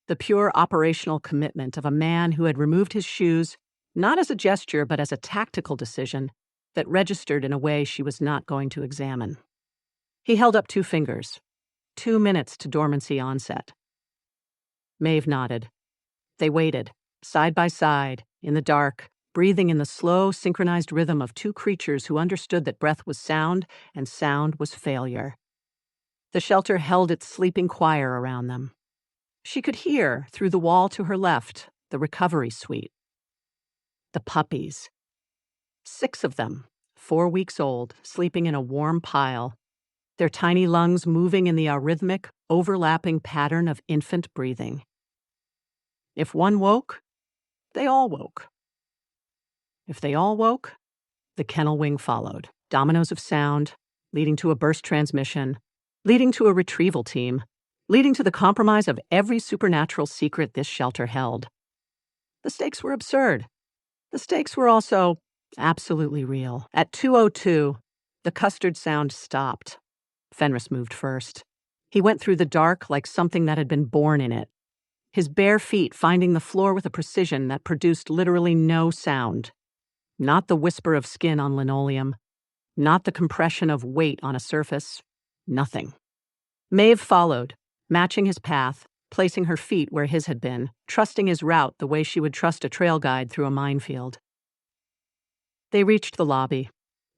the pure operational commitment of a man who had removed his shoes, not as a gesture but as a tactical decision, that registered in a way she was not going to examine. He held up 2 fingers. 2 minutes to dormancy onset. Mave nodded. They waited, side by side, in the dark, breathing in the slow, synchronized rhythm of 2 creatures who understood that breath was sound and sound was failure. The shelter held its sleeping choir around them. She could hear, through the wall to her left, the recovery suite. The puppies. 6 of them, 4 weeks old, sleeping in a warm pile, their tiny lungs moving in the arrhythmic, overlapping pattern of infant breathing. If one woke, they all woke. If they all woke, the kennel wing followed. Dominoes of sound, leading to a burst transmission, leading to a retrieval team, leading to the compromise of every supernatural secret this shelter held. The stakes were absurd. The stakes were also absolutely real. At 2:02, the custard sound stopped. Fenris moved first. He went through the dark like something that had been born in it, his bare feet finding the floor with a precision that produced literally no sound. Not the whisper of skin on linoleum, not the compression of weight on a surface, nothing. Mave followed, matching his path, placing her feet where his had been, trusting his route the way she would trust a trail guide through a minefield. They reached the lobby.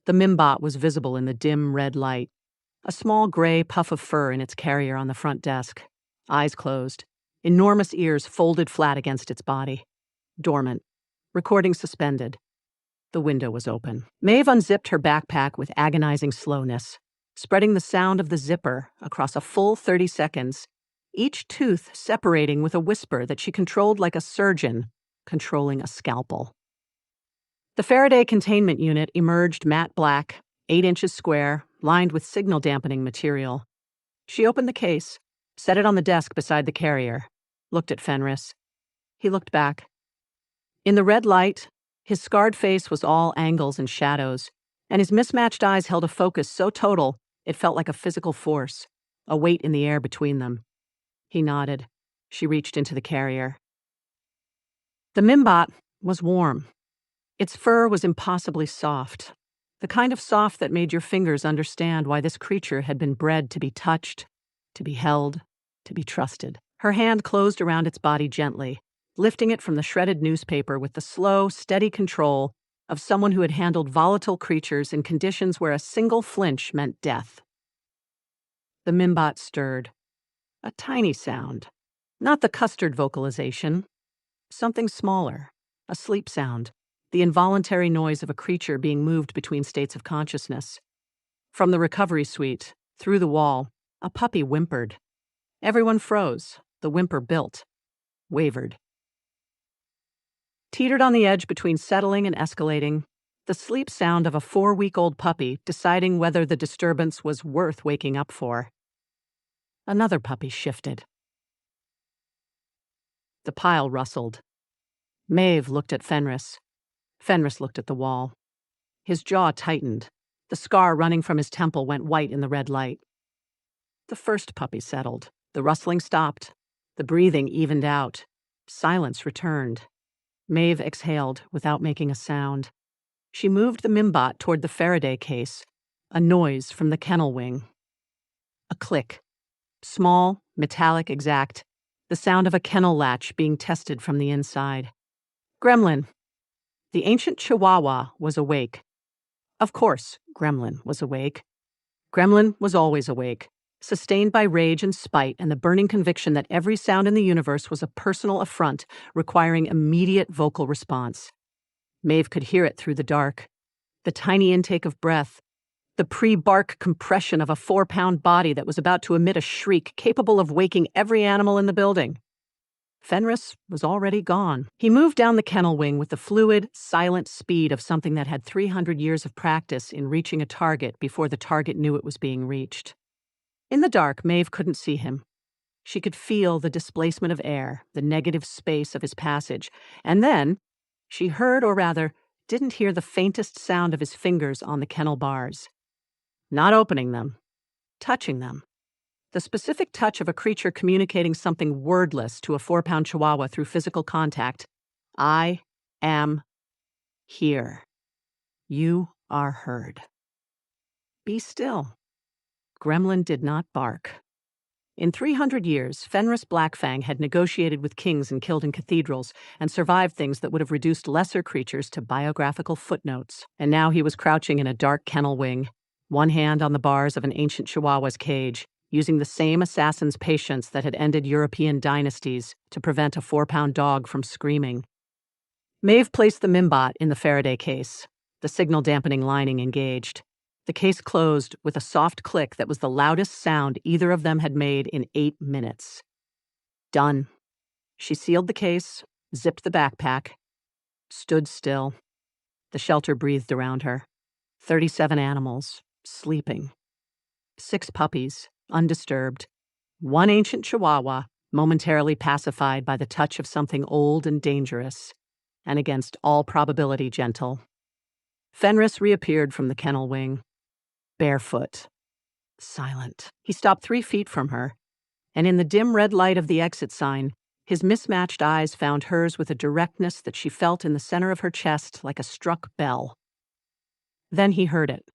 The Mimbot was visible in the dim red light, a small gray puff of fur in its carrier on the front desk, eyes closed, enormous ears folded flat against its body, dormant, recording suspended. The window was open. Mave unzipped her backpack with agonizing slowness, spreading the sound of the zipper across a full 30 seconds, each tooth separating with a whisper that she controlled like a surgeon controlling a scalpel. The Faraday containment unit emerged matte black, 8 inches square, lined with signal-dampening material. She opened the case, set it on the desk beside the carrier, looked at Fenris. He looked back. In the red light, his scarred face was all angles and shadows, and his mismatched eyes held a focus so total it felt like a physical force, a weight in the air between them. He nodded. She reached into the carrier. The Mimbot was warm. Its fur was impossibly soft, the kind of soft that made your fingers understand why this creature had been bred to be touched, to be held, to be trusted. Her hand closed around its body gently, lifting it from the shredded newspaper with the slow, steady control of someone who had handled volatile creatures in conditions where a single flinch meant death. The Mimbot stirred. A tiny sound. Not the custard vocalization. Something smaller. A sleep sound. The involuntary noise of a creature being moved between states of consciousness. From the recovery suite, through the wall, a puppy whimpered. Everyone froze. The whimper built. Wavered. Teetered on the edge between settling and escalating, the sleep sound of a 4-week-old puppy deciding whether the disturbance was worth waking up for. Another puppy shifted. The pile rustled. Mave looked at Fenris. Fenris looked at the wall. His jaw tightened. The scar running from his temple went white in the red light. The first puppy settled. The rustling stopped. The breathing evened out. Silence returned. Mave exhaled without making a sound. She moved the Mimbot toward the Faraday case. A noise from the kennel wing. A click. Small, metallic, exact. The sound of a kennel latch being tested from the inside. Gremlin. The ancient Chihuahua was awake. Of course, Gremlin was awake. Gremlin was always awake, sustained by rage and spite and the burning conviction that every sound in the universe was a personal affront requiring immediate vocal response. Mave could hear it through the dark. The tiny intake of breath, the pre-bark compression of a 4-pound body that was about to emit a shriek capable of waking every animal in the building. Fenris was already gone. He moved down the kennel wing with the fluid, silent speed of something that had 300 years of practice in reaching a target before the target knew it was being reached. In the dark, Mave couldn't see him. She could feel the displacement of air, the negative space of his passage, and then she heard, or rather, didn't hear the faintest sound of his fingers on the kennel bars. Not opening them, touching them. The specific touch of a creature communicating something wordless to a 4-pound chihuahua through physical contact. I am here. You are heard. Be still. Gremlin did not bark. In 300 years, Fenris Blackfang had negotiated with kings and killed in cathedrals and survived things that would have reduced lesser creatures to biographical footnotes. And now he was crouching in a dark kennel wing, one hand on the bars of an ancient chihuahua's cage, using the same assassin's patience that had ended European dynasties to prevent a 4-pound dog from screaming. Mave placed the Mimbot in the Faraday case, the signal-dampening lining engaged. The case closed with a soft click that was the loudest sound either of them had made in 8 minutes. Done. She sealed the case, zipped the backpack, stood still. The shelter breathed around her. 37 animals, sleeping. 6 puppies, undisturbed. 1 ancient chihuahua, momentarily pacified by the touch of something old and dangerous, and against all probability gentle. Fenris reappeared from the kennel wing. Barefoot. Silent. He stopped 3 feet from her, and in the dim red light of the exit sign, his mismatched eyes found hers with a directness that she felt in the center of her chest like a struck bell. Then he heard it,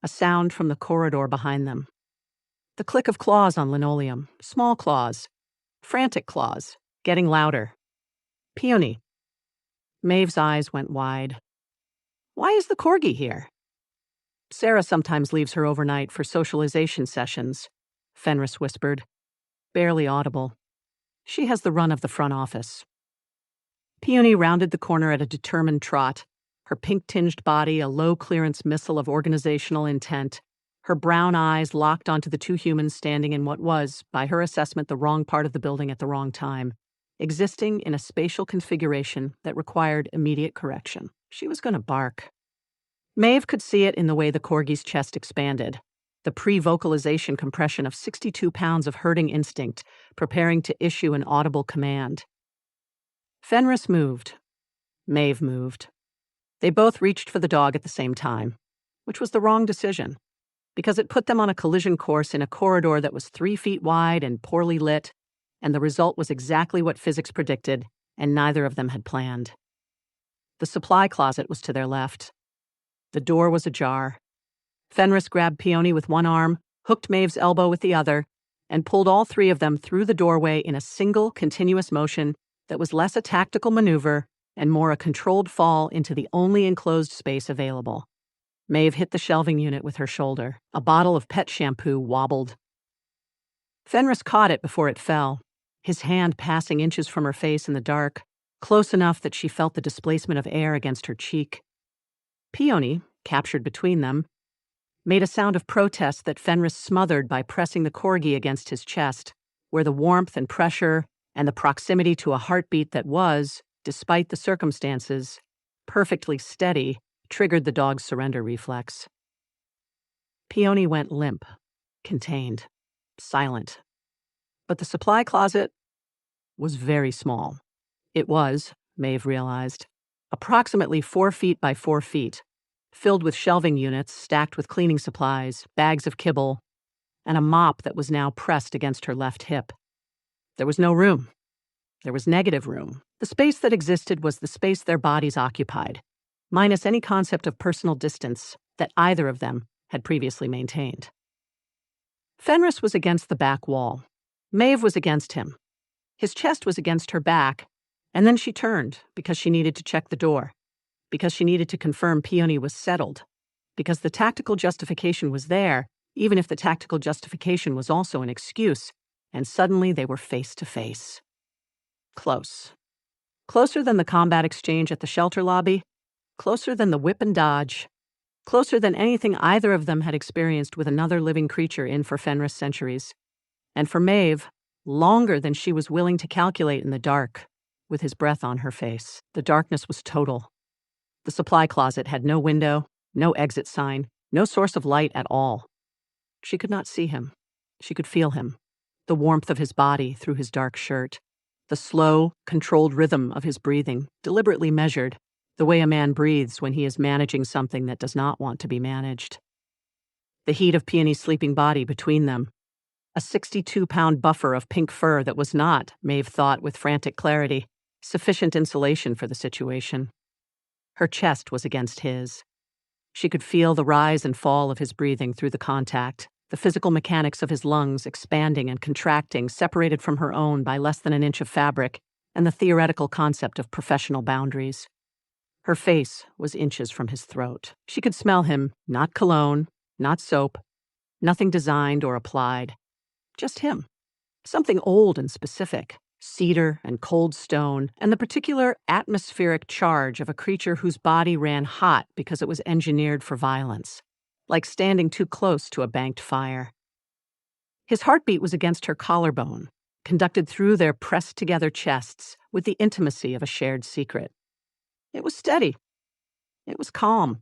a sound from the corridor behind them. The click of claws on linoleum, small claws, frantic claws, getting louder. Peony. Maeve's eyes went wide. Why is the Corgi here? Sarah sometimes leaves her overnight for socialization sessions, Fenris whispered, barely audible. She has the run of the front office. Peony rounded the corner at a determined trot, her pink-tinged body a low-clearance missile of organizational intent, her brown eyes locked onto the 2 humans standing in what was, by her assessment, the wrong part of the building at the wrong time, existing in a spatial configuration that required immediate correction. She was going to bark. Mave could see it in the way the Corgi's chest expanded, the pre-vocalization compression of 62 pounds of herding instinct, preparing to issue an audible command. Fenris moved. Mave moved. They both reached for the dog at the same time, which was the wrong decision, because it put them on a collision course in a corridor that was 3 feet wide and poorly lit, and the result was exactly what physics predicted, and neither of them had planned. The supply closet was to their left. The door was ajar. Fenris grabbed Peony with one arm, hooked Maeve's elbow with the other, and pulled all 3 of them through the doorway in a single, continuous motion that was less a tactical maneuver and more a controlled fall into the only enclosed space available. Mave hit the shelving unit with her shoulder. A bottle of pet shampoo wobbled. Fenris caught it before it fell, his hand passing inches from her face in the dark, close enough that she felt the displacement of air against her cheek. Peony, captured between them, made a sound of protest that Fenris smothered by pressing the Corgi against his chest, where the warmth and pressure and the proximity to a heartbeat that was, despite the circumstances, perfectly steady, triggered the dog's surrender reflex. Peony went limp, contained, silent. But the supply closet was very small. It was, Mave realized, approximately 4 feet by 4 feet, filled with shelving units stacked with cleaning supplies, bags of kibble, and a mop that was now pressed against her left hip. There was no room. There was negative room. The space that existed was the space their bodies occupied, minus any concept of personal distance that either of them had previously maintained. Fenris was against the back wall. Mave was against him. His chest was against her back, and then she turned because she needed to check the door, because she needed to confirm Peony was settled, because the tactical justification was there, even if the tactical justification was also an excuse, and suddenly they were face to face. Close. Closer than the combat exchange at the shelter lobby, closer than the whip and dodge, closer than anything either of them had experienced with another living creature in for Fenris centuries. And for Mave, longer than she was willing to calculate in the dark, with his breath on her face. The darkness was total. The supply closet had no window, no exit sign, no source of light at all. She could not see him. She could feel him, the warmth of his body through his dark shirt, the slow, controlled rhythm of his breathing, deliberately measured, the way a man breathes when he is managing something that does not want to be managed. The heat of Peony's sleeping body between them, a 62-pound buffer of pink fur that was not, Mave thought with frantic clarity, sufficient insulation for the situation. Her chest was against his. She could feel the rise and fall of his breathing through the contact, the physical mechanics of his lungs expanding and contracting, separated from her own by less than an inch of fabric, and the theoretical concept of professional boundaries. Her face was inches from his throat. She could smell him, not cologne, not soap, nothing designed or applied. Just him. Something old and specific. Cedar and cold stone, and the particular atmospheric charge of a creature whose body ran hot because it was engineered for violence, like standing too close to a banked fire. His heartbeat was against her collarbone, conducted through their pressed-together chests with the intimacy of a shared secret. It was steady. It was calm.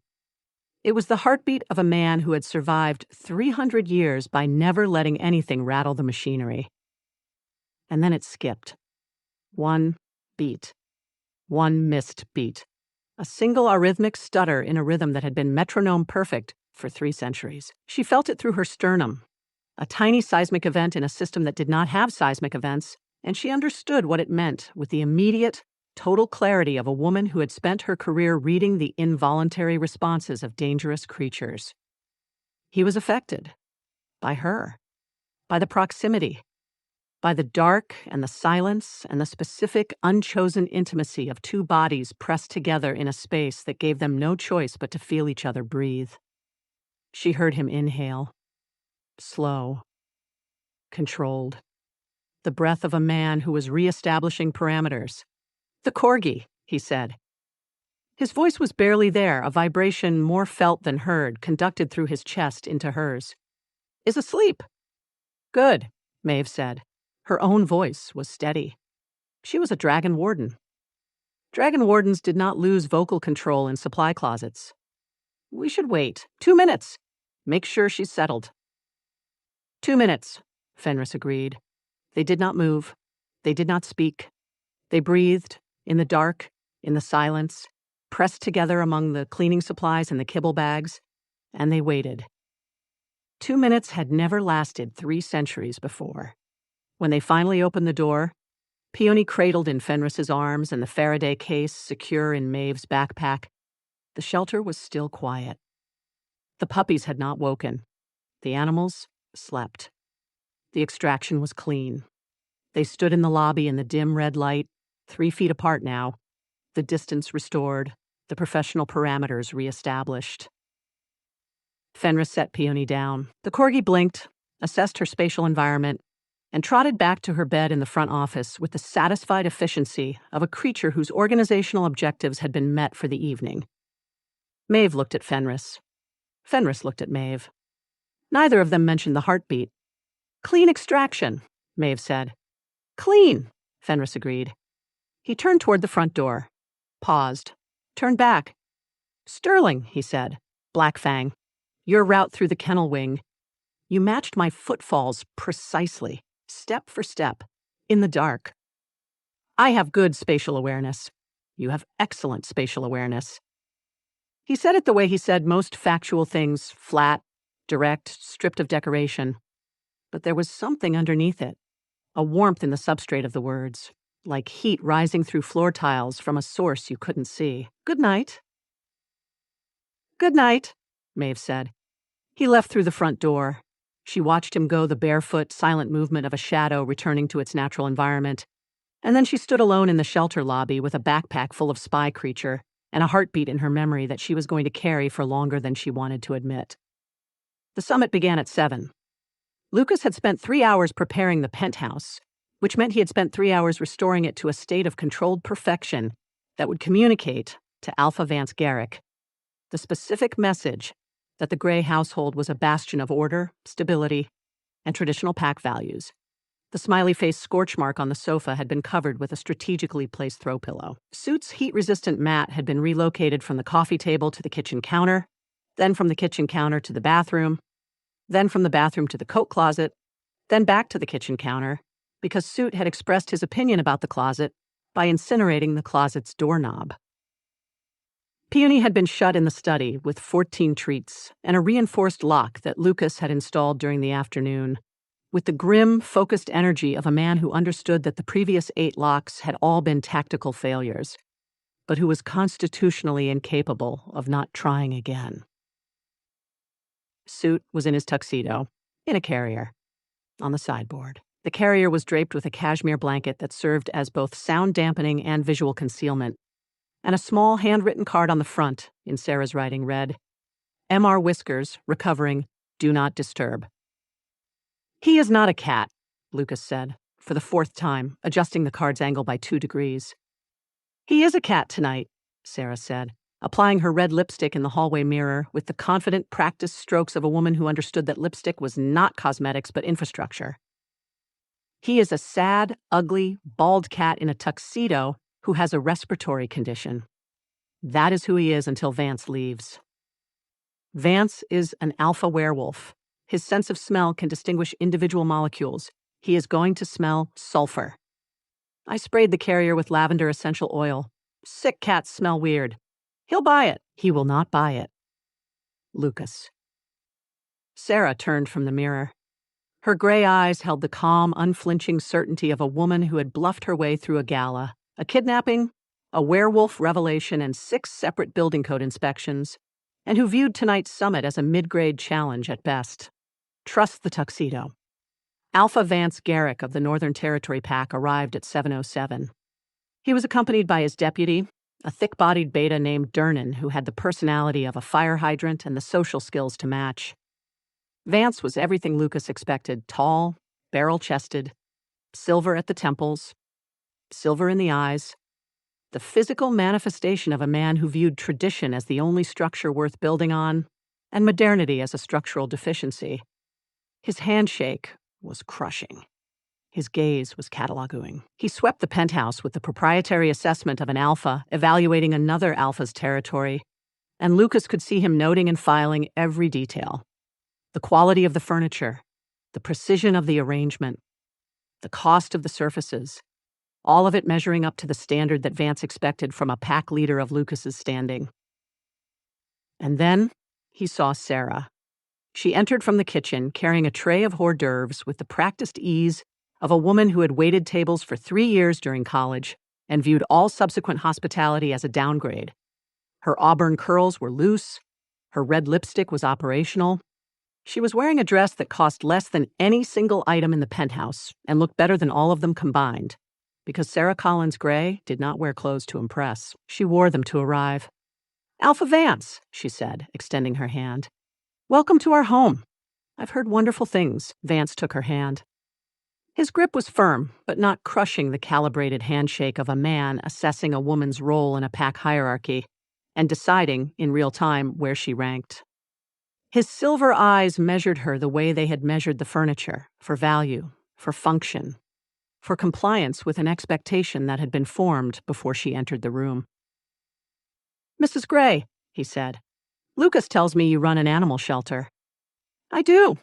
It was the heartbeat of a man who had survived 300 years by never letting anything rattle the machinery. And then it skipped. One beat. One missed beat. A single arrhythmic stutter in a rhythm that had been metronome perfect for 3 centuries. She felt it through her sternum. A tiny seismic event in a system that did not have seismic events, and she understood what it meant with the immediate, total clarity of a woman who had spent her career reading the involuntary responses of dangerous creatures. He was affected. By her. By the proximity. By the dark and the silence and the specific, unchosen intimacy of 2 bodies pressed together in a space that gave them no choice but to feel each other breathe. She heard him inhale. Slow. Controlled. The breath of a man who was reestablishing parameters. "The Corgi," he said. His voice was barely there, a vibration more felt than heard, conducted through his chest into hers. "Is asleep." "Good," Mave said. Her own voice was steady. She was a dragon warden. Dragon wardens did not lose vocal control in supply closets. "We should wait. 2 minutes. Make sure she's settled." 2 minutes, Fenris agreed. They did not move. They did not speak. They breathed, in the dark, in the silence, pressed together among the cleaning supplies and the kibble bags, and they waited. 2 minutes had never lasted 3 centuries before. When they finally opened the door, Peony cradled in Fenris's arms and the Faraday case secure in Mave's backpack, the shelter was still quiet. The puppies had not woken. The animals slept. The extraction was clean. They stood in the lobby in the dim red light, 3 feet apart now, the distance restored, the professional parameters reestablished. Fenris set Peony down. The Corgi blinked, assessed her spatial environment, and trotted back to her bed in the front office with the satisfied efficiency of a creature whose organizational objectives had been met for the evening. Mave looked at Fenris. Fenris looked at Mave. Neither of them mentioned the heartbeat. "Clean extraction," Mave said. "Clean," Fenris agreed. He turned toward the front door, paused, turned back. "Sterling," he said, Black Fang, "your route through the kennel wing. You matched my footfalls precisely, step for step, in the dark. I have good spatial awareness. You have excellent spatial awareness." He said it the way he said most factual things, flat, direct, stripped of decoration. But there was something underneath it, a warmth in the substrate of the words, like heat rising through floor tiles from a source you couldn't see. "Good night." "Good night," Mave said. He left through the front door. She watched him go the barefoot, silent movement of a shadow returning to its natural environment. And then she stood alone in the shelter lobby with a backpack full of spy creature and a heartbeat in her memory that she was going to carry for longer than she wanted to admit. The summit began at 7. Lucas had spent 3 hours preparing the penthouse, which meant he had spent 3 hours restoring it to a state of controlled perfection that would communicate to Alpha Vance Garrick the specific message that the Gray household was a bastion of order, stability, and traditional pack values. The smiley-faced scorch mark on the sofa had been covered with a strategically placed throw pillow. Suit's heat-resistant mat had been relocated from the coffee table to the kitchen counter, then from the kitchen counter to the bathroom, then from the bathroom to the coat closet, then back to the kitchen counter, because Suit had expressed his opinion about the closet by incinerating the closet's doorknob. Peony had been shut in the study with 14 treats and a reinforced lock that Lucas had installed during the afternoon, with the grim, focused energy of a man who understood that the previous 8 locks had all been tactical failures, but who was constitutionally incapable of not trying again. Suit was in his tuxedo, in a carrier, on the sideboard. The carrier was draped with a cashmere blanket that served as both sound dampening and visual concealment, and a small handwritten card on the front, in Sarah's writing, read, "M.R. Whiskers, recovering, do not disturb." "He is not a cat," Lucas said, for the 4th time, adjusting the card's angle by 2 degrees. "He is a cat tonight," Sarah said, applying her red lipstick in the hallway mirror with the confident, practiced strokes of a woman who understood that lipstick was not cosmetics but infrastructure. "He is a sad, ugly, bald cat in a tuxedo who has a respiratory condition. That is who he is until Vance leaves. Vance is an alpha werewolf. His sense of smell can distinguish individual molecules. He is going to smell sulfur. I sprayed the carrier with lavender essential oil. Sick cats smell weird. He'll buy it. He will not buy it. Lucas." Sarah turned from the mirror. Her gray eyes held the calm, unflinching certainty of a woman who had bluffed her way through a gala, a kidnapping, a werewolf revelation, and 6 separate building code inspections, and who viewed tonight's summit as a mid-grade challenge at best. Trust the tuxedo. Alpha Vance Garrick of the Northern Territory Pack arrived at 7:07. He was accompanied by his deputy, a thick-bodied beta named Dernan who had the personality of a fire hydrant and the social skills to match. Vance was everything Lucas expected: tall, barrel-chested, silver at the temples, silver in the eyes, the physical manifestation of a man who viewed tradition as the only structure worth building on, and modernity as a structural deficiency. His handshake was crushing. His gaze was cataloging. He swept the penthouse with the proprietary assessment of an alpha evaluating another alpha's territory, and Lucas could see him noting and filing every detail. The quality of the furniture, the precision of the arrangement, the cost of the surfaces, all of it measuring up to the standard that Vance expected from a pack leader of Lucas's standing. And then he saw Sarah. She entered from the kitchen carrying a tray of hors d'oeuvres with the practiced ease of a woman who had waited tables for 3 years during college and viewed all subsequent hospitality as a downgrade. Her auburn curls were loose, her red lipstick was operational. She was wearing a dress that cost less than any single item in the penthouse and looked better than all of them combined, because Sarah Collins Gray did not wear clothes to impress. She wore them to arrive. "Alpha Vance," she said, extending her hand. "Welcome to our home. I've heard wonderful things." Vance took her hand. His grip was firm, but not crushing the calibrated handshake of a man assessing a woman's role in a pack hierarchy and deciding, in real time, where she ranked. His silver eyes measured her the way they had measured the furniture, for value, for function. for compliance with an expectation that had been formed before she entered the room. "Mrs. Gray," he said, "Lucas tells me you run an animal shelter." "I do.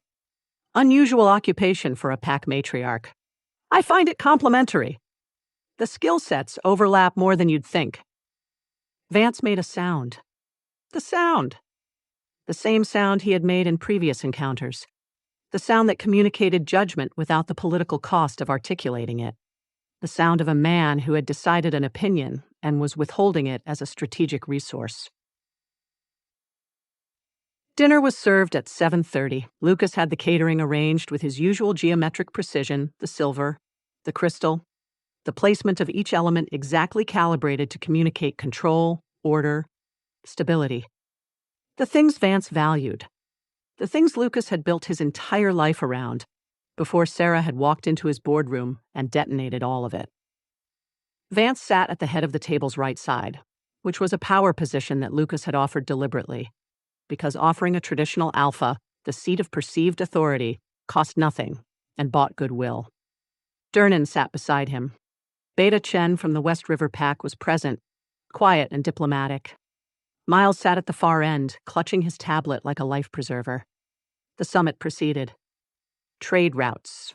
Unusual occupation for a pack matriarch. I find it complimentary. The skill sets overlap more than you'd think." Vance made a sound. The sound. The same sound he had made in previous encounters. The sound that communicated judgment without the political cost of articulating it. The sound of a man who had decided an opinion and was withholding it as a strategic resource. Dinner was served at 7:30. Lucas had the catering arranged with his usual geometric precision, the silver, the crystal, the placement of each element exactly calibrated to communicate control, order, stability. The things Vance valued. The things Lucas had built his entire life around before Sarah had walked into his boardroom and detonated all of it. Vance sat at the head of the table's right side, which was a power position that Lucas had offered deliberately, because offering a traditional alpha, the seat of perceived authority, cost nothing and bought goodwill. Durnan sat beside him. Beta Chen from the West River Pack was present, quiet and diplomatic. Miles sat at the far end, clutching his tablet like a life preserver. The summit proceeded. Trade routes,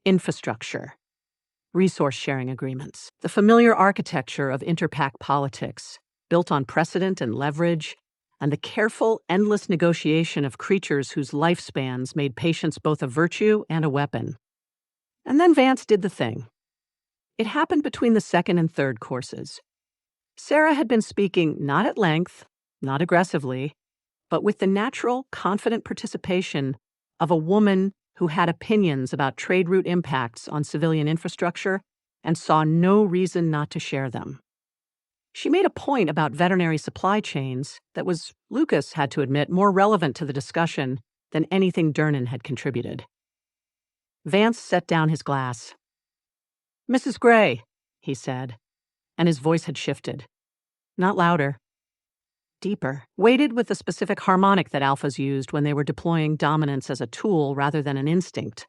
infrastructure, resource-sharing agreements, the familiar architecture of interpack politics, built on precedent and leverage, and the careful, endless negotiation of creatures whose lifespans made patience both a virtue and a weapon. And then Vance did the thing. It happened between the second and third courses. Sarah had been speaking not at length, not aggressively, but with the natural, confident participation of a woman who had opinions about trade route impacts on civilian infrastructure and saw no reason not to share them. She made a point about veterinary supply chains that was, Lucas had to admit, more relevant to the discussion than anything Durnan had contributed. Vance set down his glass. "Mrs. Gray," he said, and his voice had shifted. Not louder. Deeper, weighted with the specific harmonic that alphas used when they were deploying dominance as a tool rather than an instinct.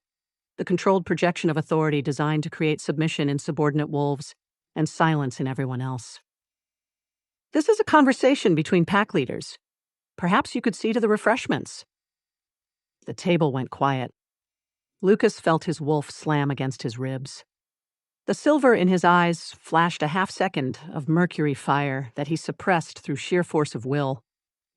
The controlled projection of authority designed to create submission in subordinate wolves and silence in everyone else. "This is a conversation between pack leaders. Perhaps you could see to the refreshments." The table went quiet. Lucas felt his wolf slam against his ribs. The silver in his eyes flashed a half-second of mercury fire that he suppressed through sheer force of will,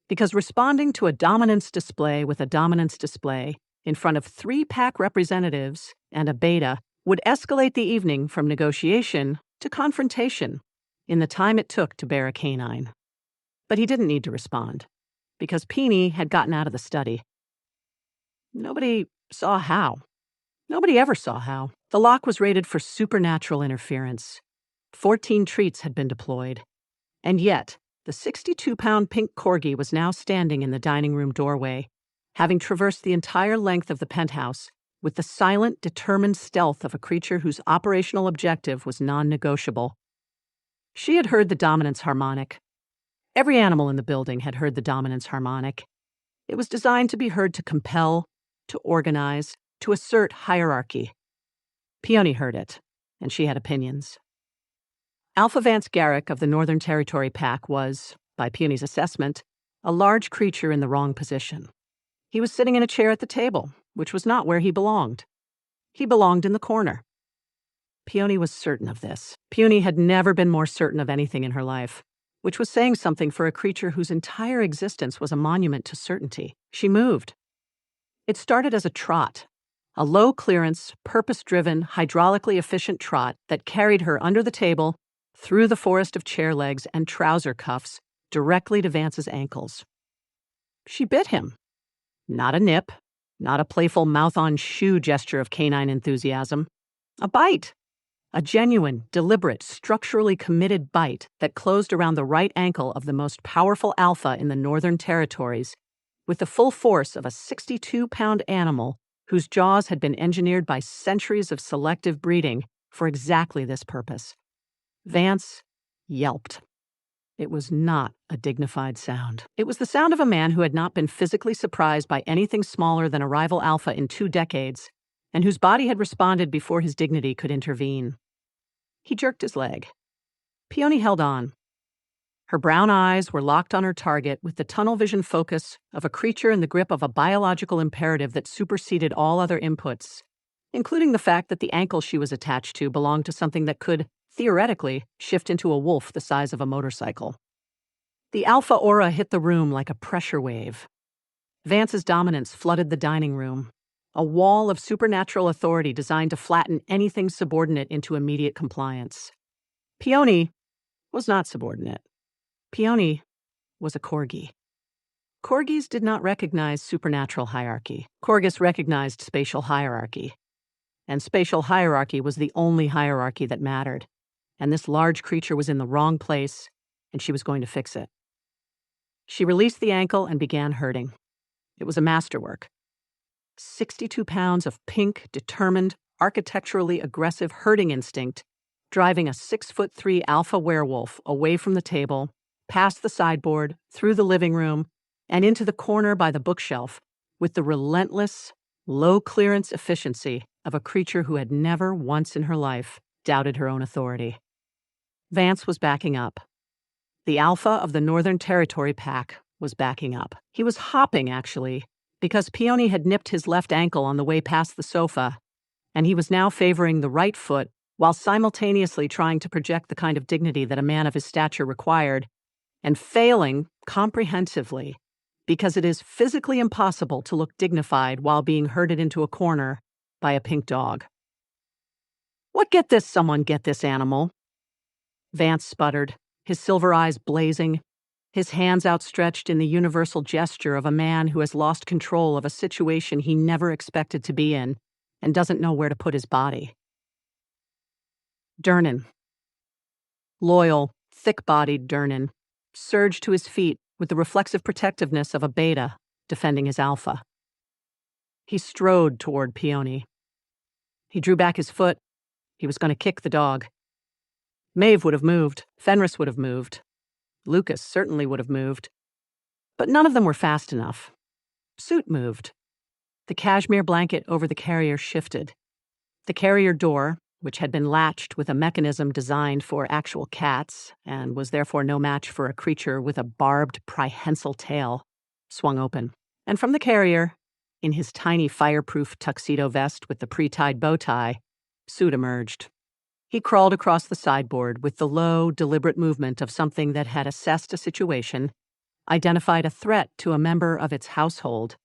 because responding to a dominance display with a dominance display in front of 3 pack representatives and a beta would escalate the evening from negotiation to confrontation in the time it took to bear a canine. But he didn't need to respond, because Peony had gotten out of the study. Nobody saw how. Nobody ever saw how. The lock was rated for supernatural interference. 14 treats had been deployed. And yet, the 62-pound pink Corgi was now standing in the dining room doorway, having traversed the entire length of the penthouse with the silent, determined stealth of a creature whose operational objective was non-negotiable. She had heard the dominance harmonic. Every animal in the building had heard the dominance harmonic. It was designed to be heard to compel, to organize, to assert hierarchy. Peony heard it, and she had opinions. Alpha Vance Garrick of the Northern Territory Pack was, by Peony's assessment, a large creature in the wrong position. He was sitting in a chair at the table, which was not where he belonged. He belonged in the corner. Peony was certain of this. Peony had never been more certain of anything in her life, which was saying something for a creature whose entire existence was a monument to certainty. She moved. It started as a trot. A low-clearance, purpose-driven, hydraulically efficient trot that carried her under the table, through the forest of chair legs and trouser cuffs, directly to Vance's ankles. She bit him. Not a nip, not a playful mouth-on-shoe gesture of canine enthusiasm. A bite. A genuine, deliberate, structurally committed bite that closed around the right ankle of the most powerful alpha in the Northern Territories, with the full force of a 62-pound animal whose jaws had been engineered by centuries of selective breeding for exactly this purpose. Vance yelped. It was not a dignified sound. It was the sound of a man who had not been physically surprised by anything smaller than a rival alpha in 2 decades and whose body had responded before his dignity could intervene. He jerked his leg. Peony held on. Her brown eyes were locked on her target with the tunnel vision focus of a creature in the grip of a biological imperative that superseded all other inputs, including the fact that the ankle she was attached to belonged to something that could, theoretically, shift into a wolf the size of a motorcycle. The alpha aura hit the room like a pressure wave. Vance's dominance flooded the dining room, a wall of supernatural authority designed to flatten anything subordinate into immediate compliance. Peony was not subordinate. Peony was a corgi. Corgis did not recognize supernatural hierarchy. Corgis recognized spatial hierarchy. And spatial hierarchy was the only hierarchy that mattered. And this large creature was in the wrong place, and she was going to fix it. She released the ankle and began herding. It was a masterwork. 62 pounds of pink, determined, architecturally aggressive herding instinct, driving a 6'3" alpha werewolf away from the table, past the sideboard, through the living room, and into the corner by the bookshelf with the relentless, low-clearance efficiency of a creature who had never once in her life doubted her own authority. Vance was backing up. The alpha of the Northern Territory pack was backing up. He was hopping, actually, because Peony had nipped his left ankle on the way past the sofa, and he was now favoring the right foot while simultaneously trying to project the kind of dignity that a man of his stature required, and failing comprehensively because it is physically impossible to look dignified while being herded into a corner by a pink dog. "What get this, someone get this animal?" Vance sputtered, his silver eyes blazing, his hands outstretched in the universal gesture of a man who has lost control of a situation he never expected to be in and doesn't know where to put his body. Durnan. Loyal, thick-bodied Durnan surged to his feet with the reflexive protectiveness of a beta defending his alpha. He strode toward Peony. He drew back his foot. He was going to kick the dog. Mave would have moved. Fenris would have moved. Lucas certainly would have moved. But none of them were fast enough. Suit moved. The cashmere blanket over the carrier shifted. The carrier door, which had been latched with a mechanism designed for actual cats and was therefore no match for a creature with a barbed prehensile tail, swung open. And from the carrier, in his tiny fireproof tuxedo vest with the pre-tied bow tie, Suit emerged. He crawled across the sideboard with the low, deliberate movement of something that had assessed a situation, identified a threat to a member of its household,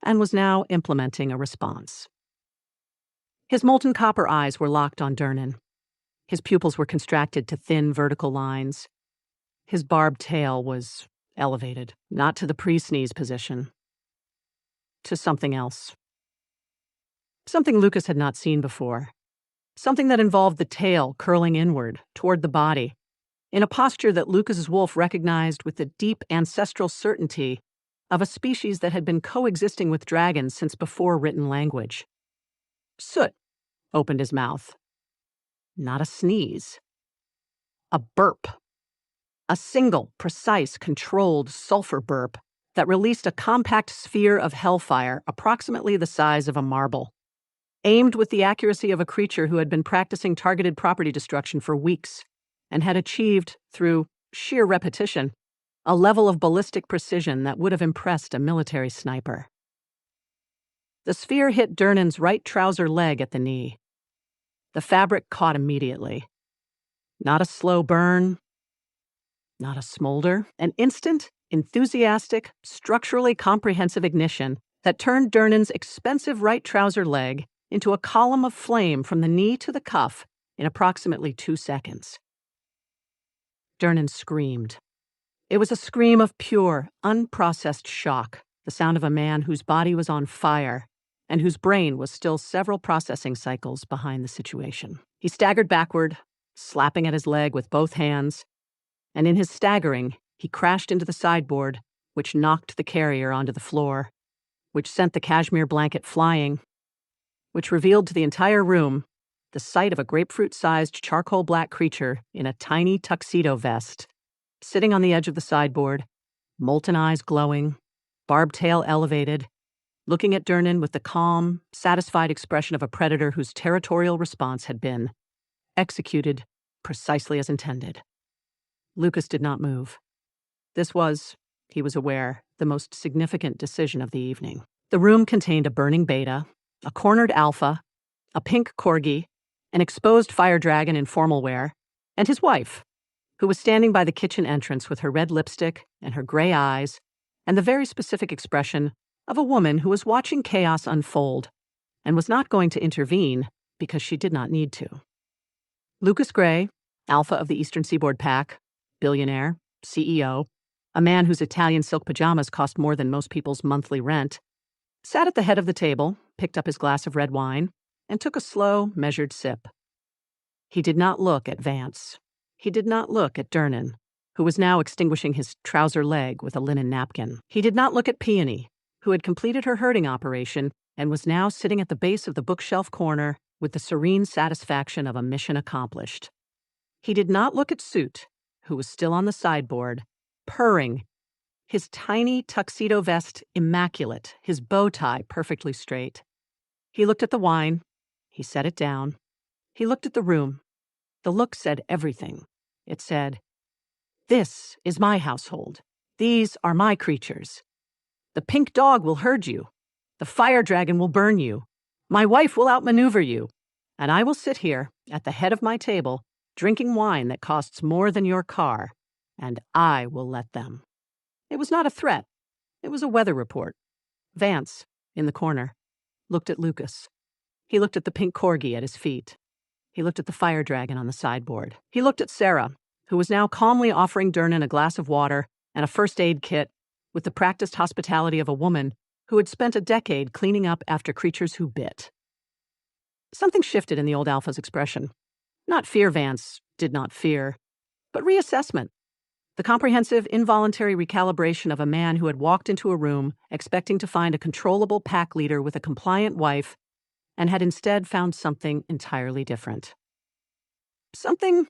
and was now implementing a response. His molten copper eyes were locked on Durnan. His pupils were contracted to thin vertical lines. His barbed tail was elevated, not to the pre-sneeze position, to something else. Something Lucas had not seen before. Something that involved the tail curling inward, toward the body, in a posture that Lucas's wolf recognized with the deep ancestral certainty of a species that had been coexisting with dragons since before written language. Soot opened his mouth. Not a sneeze. A burp. A single, precise, controlled sulfur burp that released a compact sphere of hellfire approximately the size of a marble, aimed with the accuracy of a creature who had been practicing targeted property destruction for weeks and had achieved, through sheer repetition, a level of ballistic precision that would have impressed a military sniper. The sphere hit Durnan's right trouser leg at the knee. The fabric caught immediately. Not a slow burn, not a smolder, an instant, enthusiastic, structurally comprehensive ignition that turned Durnan's expensive right trouser leg into a column of flame from the knee to the cuff in approximately 2 seconds. Durnan screamed. It was a scream of pure, unprocessed shock, the sound of a man whose body was on fire and whose brain was still several processing cycles behind the situation. He staggered backward, slapping at his leg with both hands, and in his staggering, he crashed into the sideboard, which knocked the carrier onto the floor, which sent the cashmere blanket flying, which revealed to the entire room the sight of a grapefruit-sized charcoal black creature in a tiny tuxedo vest, sitting on the edge of the sideboard, molten eyes glowing, barbed tail elevated, looking at Durnan with the calm, satisfied expression of a predator whose territorial response had been executed precisely as intended. Lucas did not move. This was, he was aware, the most significant decision of the evening. The room contained a burning beta, a cornered alpha, a pink corgi, an exposed fire dragon in formal wear, and his wife, who was standing by the kitchen entrance with her red lipstick and her gray eyes and the very specific expression of a woman who was watching chaos unfold and was not going to intervene because she did not need to. Lucas Gray, alpha of the Eastern Seaboard Pack, billionaire, CEO, a man whose Italian silk pajamas cost more than most people's monthly rent, sat at the head of the table, picked up his glass of red wine, and took a slow, measured sip. He did not look at Vance. He did not look at Durnan, who was now extinguishing his trouser leg with a linen napkin. He did not look at Peony, who had completed her herding operation and was now sitting at the base of the bookshelf corner with the serene satisfaction of a mission accomplished. He did not look at Suit, who was still on the sideboard, purring, his tiny tuxedo vest immaculate, his bow tie perfectly straight. He looked at the wine. He set it down. He looked at the room. The look said everything. It said, "This is my household. These are my creatures. The pink dog will herd you. The fire dragon will burn you. My wife will outmaneuver you. And I will sit here at the head of my table, drinking wine that costs more than your car, and I will let them." It was not a threat. It was a weather report. Vance, in the corner, looked at Lucas. He looked at the pink corgi at his feet. He looked at the fire dragon on the sideboard. He looked at Sarah, who was now calmly offering Durnan a glass of water and a first aid kit with the practiced hospitality of a woman who had spent a decade cleaning up after creatures who bit. Something shifted in the old alpha's expression. Not fear Vance did not fear, but reassessment. The comprehensive, involuntary recalibration of a man who had walked into a room expecting to find a controllable pack leader with a compliant wife and had instead found something entirely different. Something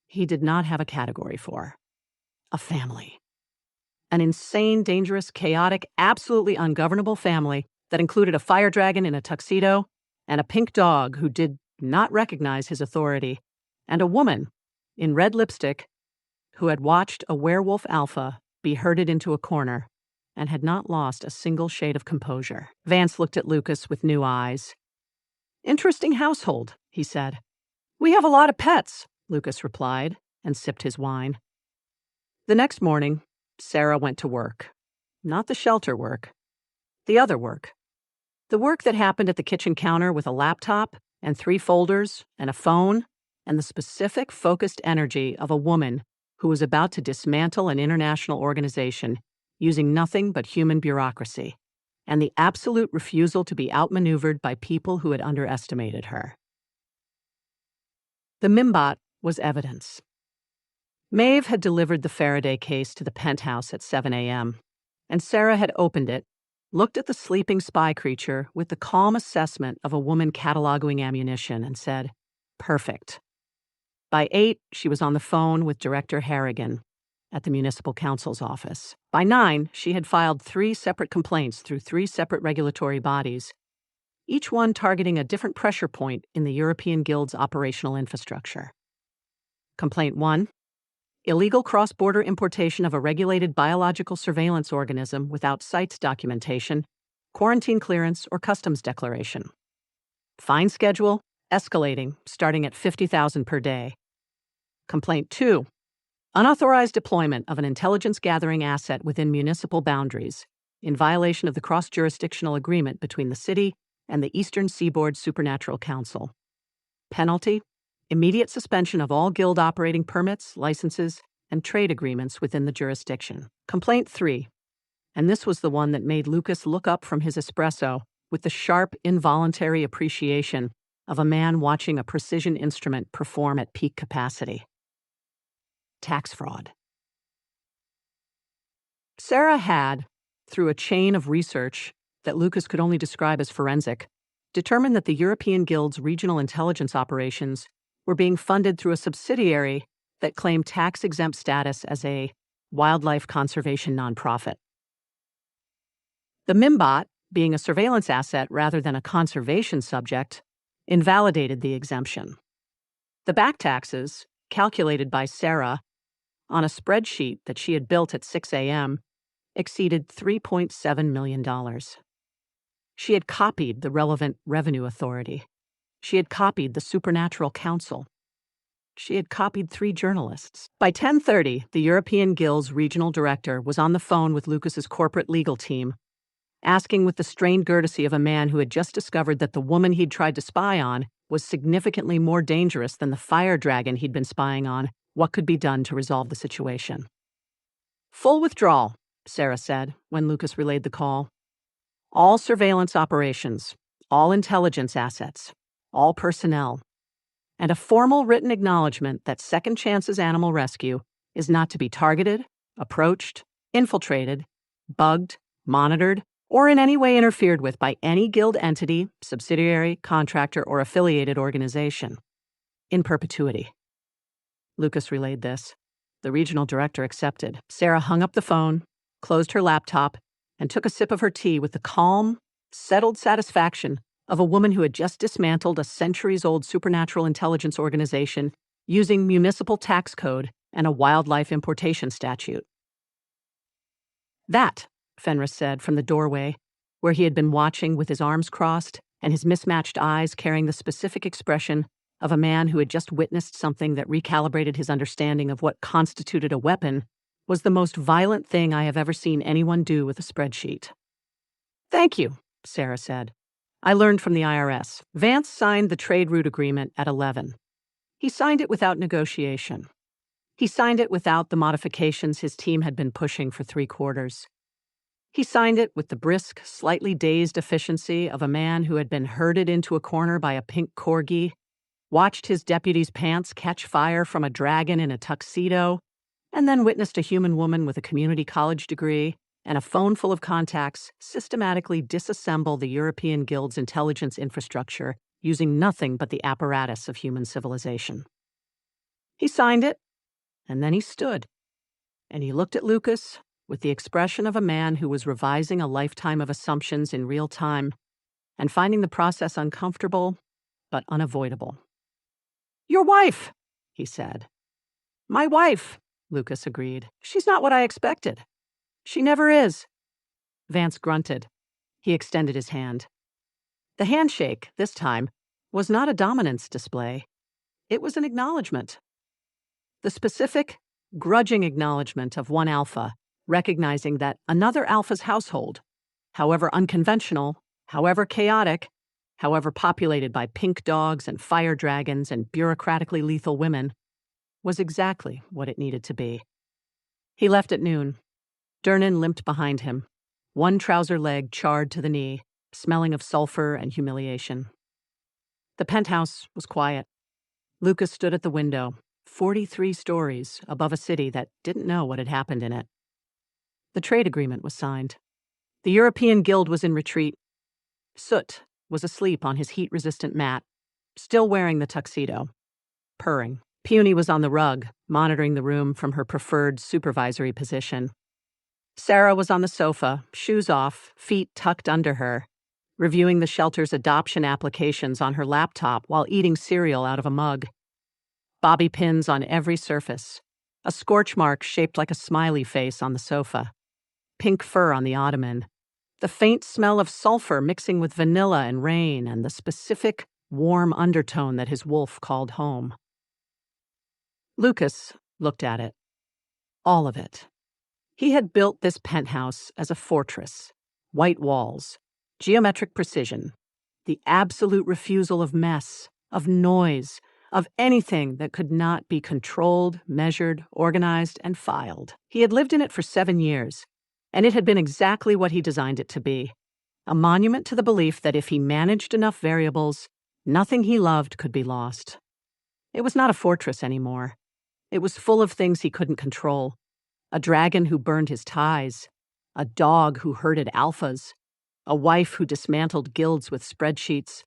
he did not have a category for. A family. An insane, dangerous, chaotic, absolutely ungovernable family that included a fire dragon in a tuxedo and a pink dog who did not recognize his authority, and a woman in red lipstick who had watched a werewolf alpha be herded into a corner and had not lost a single shade of composure. Vance looked at Lucas with new eyes. "Interesting household," he said. "We have a lot of pets," Lucas replied, and sipped his wine. The next morning, Sarah went to work. Not the shelter work. The other work. The work that happened at the kitchen counter with a laptop and 3 folders and a phone and the specific, focused energy of a woman who was about to dismantle an international organization using nothing but human bureaucracy, and the absolute refusal to be outmaneuvered by people who had underestimated her. The Mimbot was evidence. Mave had delivered the Faraday case to the penthouse at 7 a.m., and Sarah had opened it, looked at the sleeping spy creature with the calm assessment of a woman cataloging ammunition, and said, "Perfect." By 8, she was on the phone with Director Harrigan at the Municipal Council's office. By 9, she had filed 3 separate complaints through 3 separate regulatory bodies, each one targeting a different pressure point in the European Guild's operational infrastructure. Complaint 1, illegal cross-border importation of a regulated biological surveillance organism without CITES documentation, quarantine clearance, or customs declaration. Fine schedule, escalating, starting at $50,000 per day. Complaint 2, unauthorized deployment of an intelligence-gathering asset within municipal boundaries, in violation of the cross-jurisdictional agreement between the city and the Eastern Seaboard Supernatural Council. Penalty, immediate suspension of all guild operating permits, licenses, and trade agreements within the jurisdiction. Complaint 3, and this was the one that made Lucas look up from his espresso with the sharp, involuntary appreciation of a man watching a precision instrument perform at peak capacity. Tax fraud. Sarah had, through a chain of research that Lucas could only describe as forensic, determined that the European Guild's regional intelligence operations were being funded through a subsidiary that claimed tax-exempt status as a wildlife conservation nonprofit. The Mimbot being a surveillance asset rather than a conservation subject, invalidated the exemption. The back taxes, calculated by Sarah on a spreadsheet that she had built at 6 a.m., exceeded $3.7 million. She had copied the relevant revenue authority. She had copied the Supernatural Council. She had copied 3 journalists. By 10:30, the European Guild's regional director was on the phone with Lucas's corporate legal team, asking with the strained courtesy of a man who had just discovered that the woman he'd tried to spy on was significantly more dangerous than the fire dragon he'd been spying on, what could be done to resolve the situation. "Full withdrawal," Sarah said when Lucas relayed the call. "All surveillance operations, all intelligence assets, all personnel, and a formal written acknowledgement that Second Chance's Animal Rescue is not to be targeted, approached, infiltrated, bugged, monitored, or in any way interfered with by any Guild entity, subsidiary, contractor, or affiliated organization. In perpetuity." Lucas relayed this. The regional director accepted. Sarah hung up the phone, closed her laptop, and took a sip of her tea with the calm, settled satisfaction of a woman who had just dismantled a centuries-old supernatural intelligence organization using municipal tax code and a wildlife importation statute. "That," Fenris said from the doorway, where he had been watching with his arms crossed and his mismatched eyes carrying the specific expression of a man who had just witnessed something that recalibrated his understanding of what constituted a weapon, was the most violent thing I have ever seen anyone do with a spreadsheet. "Thank you," Sarah said. "I learned from the IRS. Vance signed the trade route agreement at 11. He signed it without negotiation. He signed it without the modifications his team had been pushing for 3 quarters. He signed it with the brisk, slightly dazed efficiency of a man who had been herded into a corner by a pink Corgi, watched his deputy's pants catch fire from a dragon in a tuxedo, and then witnessed a human woman with a community college degree and a phone full of contacts systematically disassemble the European Guild's intelligence infrastructure using nothing but the apparatus of human civilization. He signed it, and then he stood, and he looked at Lucas with the expression of a man who was revising a lifetime of assumptions in real time and finding the process uncomfortable but unavoidable. "Your wife," he said. "My wife," Lucas agreed. "She's not what I expected. She never is." Vance grunted. He extended his hand. The handshake, this time, was not a dominance display. It was an acknowledgement. The specific, grudging acknowledgement of one alpha, recognizing that another alpha's household, however unconventional, however chaotic, however populated by pink dogs and fire dragons and bureaucratically lethal women, was exactly what it needed to be. He left at noon. Durnan limped behind him, one trouser leg charred to the knee, smelling of sulfur and humiliation. The penthouse was quiet. Lucas stood at the window, 43 stories above a city that didn't know what had happened in it. The trade agreement was signed. The European Guild was in retreat. Soot was asleep on his heat-resistant mat, still wearing the tuxedo, purring. Puny was on the rug, monitoring the room from her preferred supervisory position. Sarah was on the sofa, shoes off, feet tucked under her, reviewing the shelter's adoption applications on her laptop while eating cereal out of a mug. Bobby pins on every surface, a scorch mark shaped like a smiley face on the sofa, pink fur on the ottoman, the faint smell of sulfur mixing with vanilla and rain, and the specific, warm undertone that his wolf called home. Lucas looked at it. All of it. He had built this penthouse as a fortress. White walls, geometric precision, the absolute refusal of mess, of noise, of anything that could not be controlled, measured, organized, and filed. He had lived in it for 7 years, and it had been exactly what he designed it to be, a monument to the belief that if he managed enough variables, nothing he loved could be lost. It was not a fortress anymore. It was full of things he couldn't control. A dragon who burned his ties, a dog who herded alphas, a wife who dismantled guilds with spreadsheets,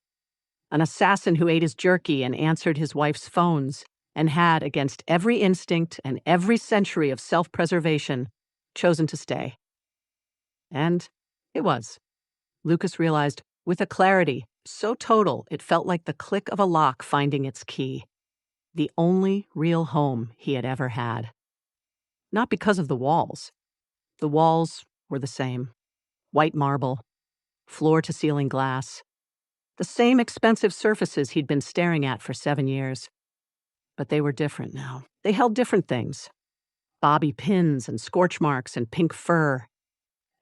an assassin who ate his jerky and answered his wife's phones, and had, against every instinct and every century of self-preservation, chosen to stay. And it was. Lucas realized with a clarity so total it felt like the click of a lock finding its key. The only real home he had ever had. Not because of the walls. The walls were the same. White marble, floor-to-ceiling glass. The same expensive surfaces he'd been staring at for 7 years. But they were different now. They held different things. Bobby pins and scorch marks and pink fur.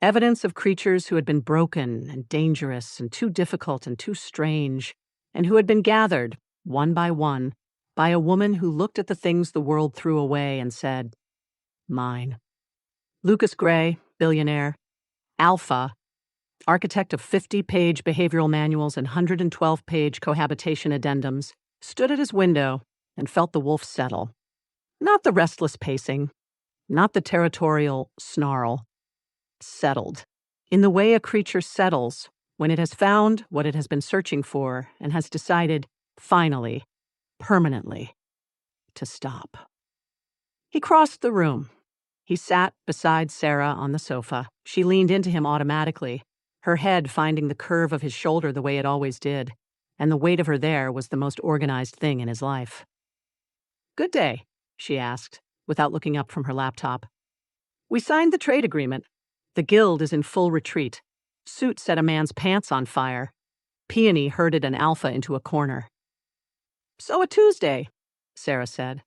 Evidence of creatures who had been broken and dangerous and too difficult and too strange, and who had been gathered, one, by a woman who looked at the things the world threw away and said, "Mine." Lucas Gray, billionaire. Alpha, architect of 50-page behavioral manuals and 112-page cohabitation addendums, stood at his window and felt the wolf settle. Not the restless pacing, not the territorial snarl. Settled. In the way a creature settles when it has found what it has been searching for and has decided, finally, permanently, to stop. He crossed the room. He sat beside Sarah on the sofa. She leaned into him automatically, her head finding the curve of his shoulder the way it always did, and the weight of her there was the most organized thing in his life. "Good day," she asked, without looking up from her laptop. "We signed the trade agreement. The guild is in full retreat. Suit set a man's pants on fire. Peony herded an alpha into a corner." "So a Tuesday," Sarah said.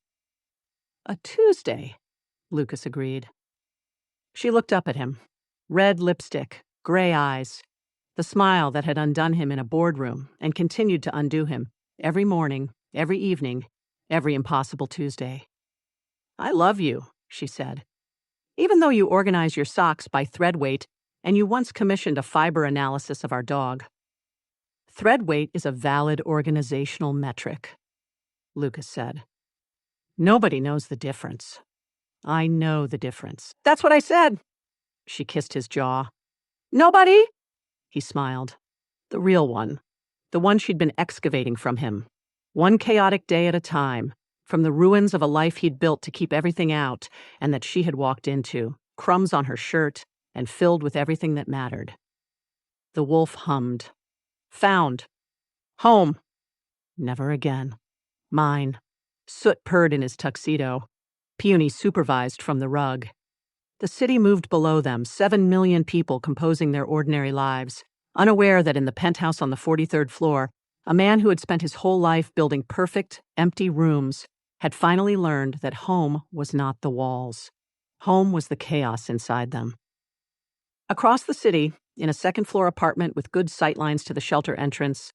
"A Tuesday," Lucas agreed. She looked up at him. Red lipstick, gray eyes. The smile that had undone him in a boardroom and continued to undo him every morning, every evening, every impossible Tuesday. "I love you," she said. "Even though you organize your socks by thread weight and you once commissioned a fiber analysis of our dog." "Thread weight is a valid organizational metric," Lucas said. "Nobody knows the difference." "I know the difference." "That's what I said." She kissed his jaw. "Nobody?" He smiled. The real one. The one she'd been excavating from him. One chaotic day at a time. From the ruins of a life he'd built to keep everything out and that she had walked into, crumbs on her shirt and filled with everything that mattered. The wolf hummed. "Found. Home. Never again. Mine." Soot purred in his tuxedo. Peony supervised from the rug. The city moved below them, 7 million people composing their ordinary lives, unaware that in the penthouse on the 43rd floor, a man who had spent his whole life building perfect, empty rooms had finally learned that home was not the walls. Home was the chaos inside them. Across the city, in a second-floor apartment with good sightlines to the shelter entrance,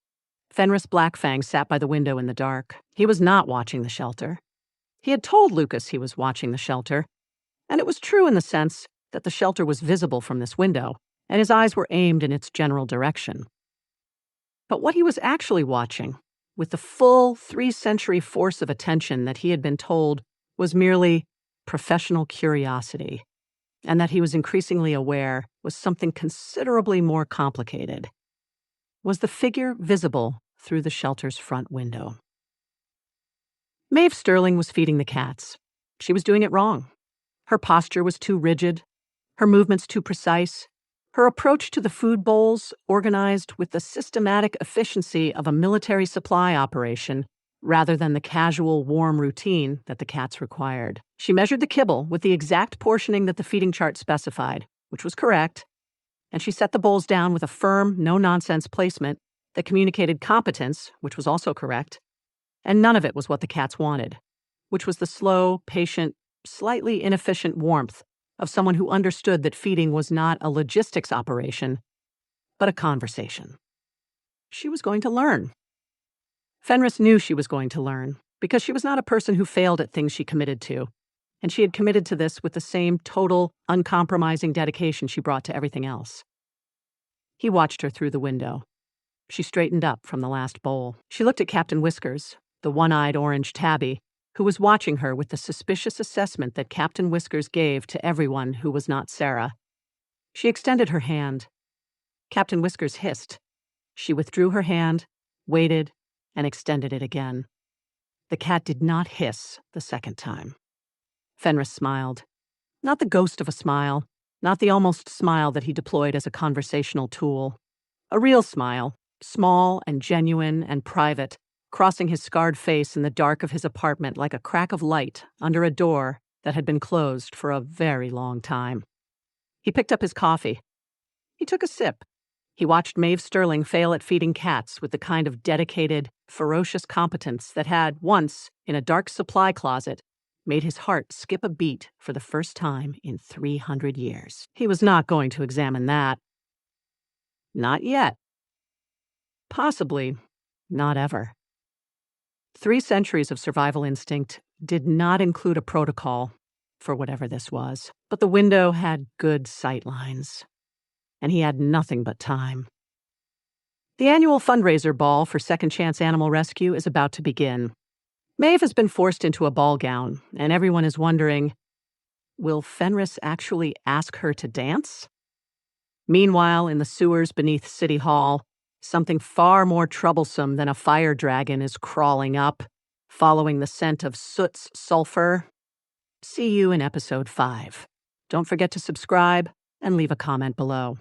Fenris Blackfang sat by the window in the dark. He was not watching the shelter. He had told Lucas he was watching the shelter, and it was true in the sense that the shelter was visible from this window, and his eyes were aimed in its general direction. But what he was actually watching, with the full 3-century force of attention that he had been told, was merely professional curiosity, and that he was increasingly aware was something considerably more complicated. Was the figure visible through the shelter's front window? Mave Sterling was feeding the cats. She was doing it wrong. Her posture was too rigid, her movements too precise, her approach to the food bowls organized with the systematic efficiency of a military supply operation rather than the casual, warm routine that the cats required. She measured the kibble with the exact portioning that the feeding chart specified, which was correct, and she set the bowls down with a firm, no-nonsense placement that communicated competence, which was also correct, and none of it was what the cats wanted, which was the slow, patient, slightly inefficient warmth of someone who understood that feeding was not a logistics operation, but a conversation. She was going to learn. Fenris knew she was going to learn, because she was not a person who failed at things she committed to, and she had committed to this with the same total, uncompromising dedication she brought to everything else. He watched her through the window. She straightened up from the last bowl. She looked at Captain Whiskers, the one-eyed orange tabby, who was watching her with the suspicious assessment that Captain Whiskers gave to everyone who was not Sarah. She extended her hand. Captain Whiskers hissed. She withdrew her hand, waited, and extended it again. The cat did not hiss the second time. Fenris smiled. Not the ghost of a smile, not the almost smile that he deployed as a conversational tool. A real smile, small and genuine and private, crossing his scarred face in the dark of his apartment like a crack of light under a door that had been closed for a very long time. He picked up his coffee. He took a sip. He watched Mave Sterling fail at feeding cats with the kind of dedicated, ferocious competence that had, once, in a dark supply closet, made his heart skip a beat for the first time in 300 years. He was not going to examine that. Not yet. Possibly not ever. 3 centuries of survival instinct did not include a protocol for whatever this was, but the window had good sight lines, and he had nothing but time. The annual fundraiser ball for Second Chance Animal Rescue is about to begin. Mave has been forced into a ball gown, and everyone is wondering, will Fenris actually ask her to dance? Meanwhile, in the sewers beneath City Hall, something far more troublesome than a fire dragon is crawling up, following the scent of soot's sulfur. See you in episode 5. Don't forget to subscribe and leave a comment below.